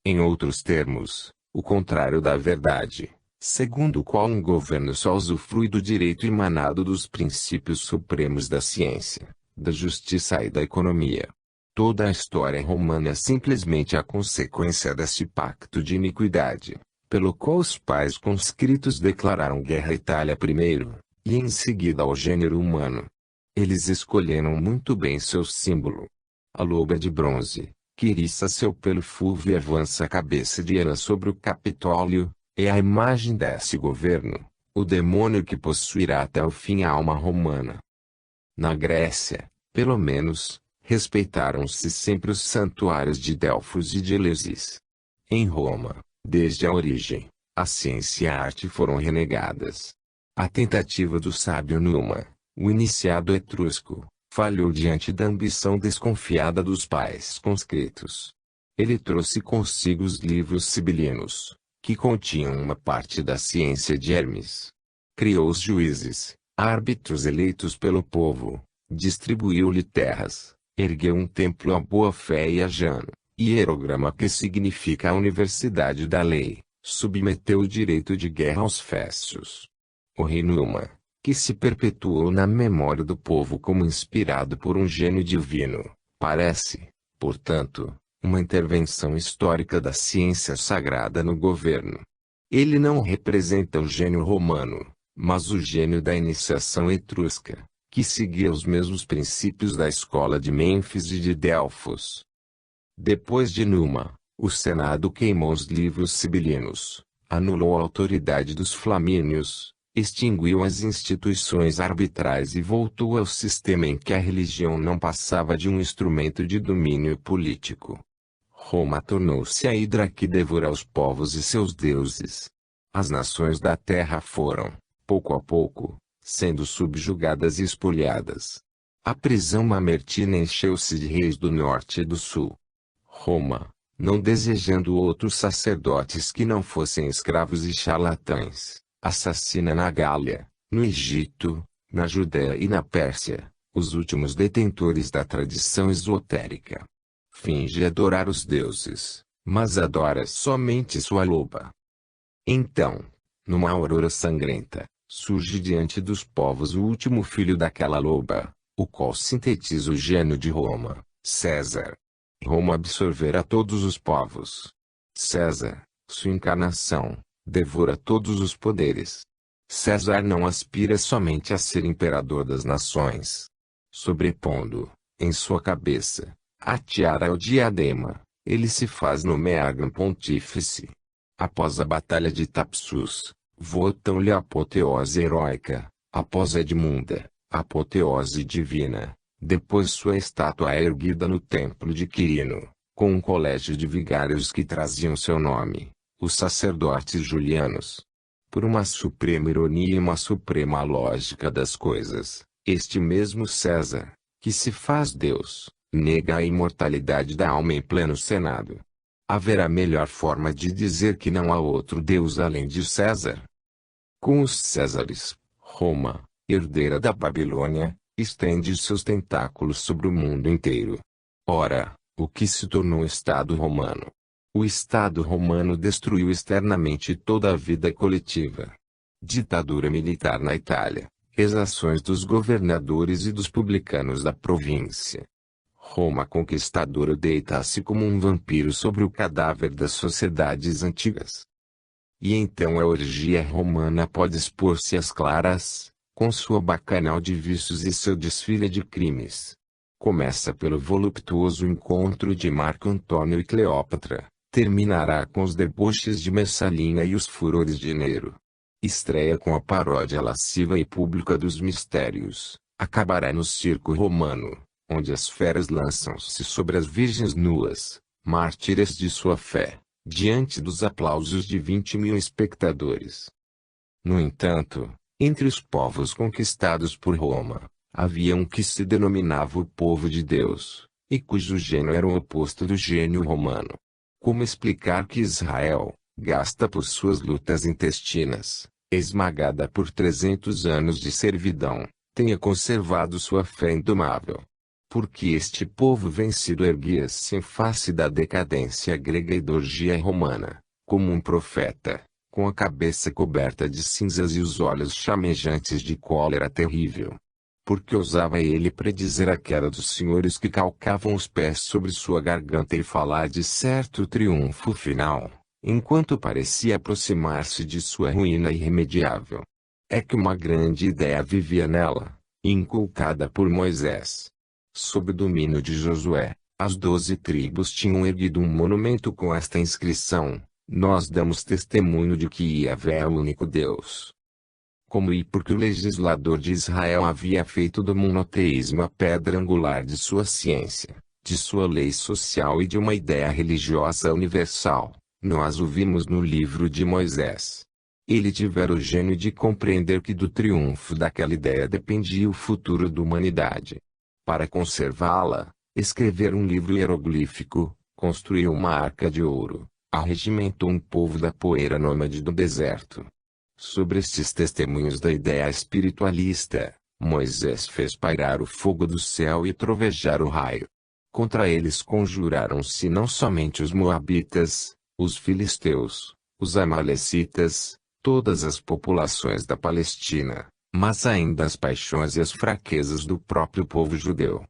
Em outros termos, o contrário da verdade, segundo o qual um governo só usufrui do direito emanado dos princípios supremos da ciência, da justiça e da economia. Toda a história romana é simplesmente a consequência desse pacto de iniquidade, pelo qual os pais conscritos declararam guerra à Itália primeiro, e em seguida ao gênero humano. Eles escolheram muito bem seu símbolo. A loba de bronze, que eriça seu pelo fulvo e avança a cabeça de Hera sobre o Capitólio, é a imagem desse governo, o demônio que possuirá até o fim a alma romana. Na Grécia, pelo menos, respeitaram-se sempre os santuários de Delfos e de Eleusis. Em Roma, desde a origem, a ciência e a arte foram renegadas. A tentativa do sábio Numa, o iniciado etrusco, falhou diante da ambição desconfiada dos pais conscritos. Ele trouxe consigo os livros sibilinos, que continham uma parte da ciência de Hermes. Criou os juízes, árbitros eleitos pelo povo, distribuiu-lhe terras, ergueu um templo à boa-fé e a Jano, hierograma que significa a universidade da lei, submeteu o direito de guerra aos fécios. O rei Numa, que se perpetuou na memória do povo como inspirado por um gênio divino, parece, portanto, uma intervenção histórica da ciência sagrada no governo. Ele não representa o gênio romano, mas o gênio da iniciação etrusca, que seguia os mesmos princípios da escola de Mênfis e de Delfos. Depois de Numa, o Senado queimou os livros sibilinos, anulou a autoridade dos flamínios, extinguiu as instituições arbitrais e voltou ao sistema em que a religião não passava de um instrumento de domínio político. Roma tornou-se a hidra que devora os povos e seus deuses. As nações da terra foram, pouco a pouco, sendo subjugadas e espolhadas. A prisão mamertina encheu-se de reis do norte e do sul. Roma, não desejando outros sacerdotes que não fossem escravos e charlatães, assassina na Gália, no Egito, na Judéia e na Pérsia, os últimos detentores da tradição esotérica. Finge adorar os deuses, mas adora somente sua loba. Então, numa aurora sangrenta, surge diante dos povos o último filho daquela loba, o qual sintetiza o gênio de Roma, César. Roma absorverá todos os povos. César, sua encarnação, devora todos os poderes. César não aspira somente a ser imperador das nações. Sobrepondo, em sua cabeça, a tiara ou diadema, ele se faz nomear Gran Pontífice. Após a Batalha de Thapsus, votam-lhe a apoteose heróica, após Edmunda, a apoteose divina. Depois sua estátua é erguida no templo de Quirino, com um colégio de vigários que traziam seu nome, os sacerdotes julianos. Por uma suprema ironia e uma suprema lógica das coisas, este mesmo César, que se faz Deus, nega a imortalidade da alma em pleno Senado. Haverá melhor forma de dizer que não há outro Deus além de César? Com os Césares, Roma, herdeira da Babilônia, estende seus tentáculos sobre o mundo inteiro. Ora, o que se tornou o Estado romano? O Estado romano destruiu externamente toda a vida coletiva. Ditadura militar na Itália, exações dos governadores e dos publicanos da província. Roma conquistadora deita-se como um vampiro sobre o cadáver das sociedades antigas. E então a orgia romana pode expor-se às claras, com sua bacanal de vícios e seu desfile de crimes. Começa pelo voluptuoso encontro de Marco Antônio e Cleópatra, terminará com os deboches de Messalina e os furores de Nero. Estreia com a paródia lasciva e pública dos mistérios, acabará no circo romano, onde as feras lançam-se sobre as virgens nuas, mártires de sua fé, diante dos aplausos de 20.000 espectadores. No entanto, entre os povos conquistados por Roma, havia um que se denominava o povo de Deus, e cujo gênio era o oposto do gênio romano. Como explicar que Israel, gasta por suas lutas intestinas, esmagada por 300 anos de servidão, tenha conservado sua fé indomável? Porque este povo vencido erguia-se em face da decadência grega e da orgia romana, como um profeta, com a cabeça coberta de cinzas e os olhos chamejantes de cólera terrível. Porque ousava ele predizer a queda dos senhores que calcavam os pés sobre sua garganta e falar de certo triunfo final, enquanto parecia aproximar-se de sua ruína irremediável. É que uma grande ideia vivia nela, inculcada por Moisés. Sob o domínio de Josué, as 12 tribos tinham erguido um monumento com esta inscrição: nós damos testemunho de que Yahvé é o único Deus. Como e porque o legislador de Israel havia feito do monoteísmo a pedra angular de sua ciência, de sua lei social e de uma ideia religiosa universal, nós o vimos no livro de Moisés. Ele tivera o gênio de compreender que do triunfo daquela ideia dependia o futuro da humanidade. Para conservá-la, escrever um livro hieroglífico, construiu uma arca de ouro, arregimentou um povo da poeira nômade do deserto. Sobre estes testemunhos da ideia espiritualista, Moisés fez pairar o fogo do céu e trovejar o raio. Contra eles conjuraram-se não somente os moabitas, os filisteus, os amalecitas, todas as populações da Palestina, mas ainda as paixões e as fraquezas do próprio povo judeu.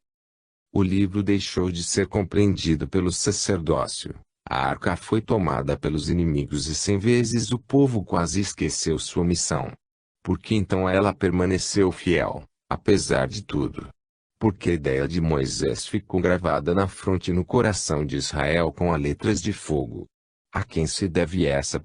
O livro deixou de ser compreendido pelo sacerdócio. A arca foi tomada pelos inimigos e 100 vezes o povo quase esqueceu sua missão. Porque então ela permaneceu fiel, apesar de tudo. Porque a ideia de Moisés ficou gravada na fronte e no coração de Israel com as letras de fogo. A quem se deve essa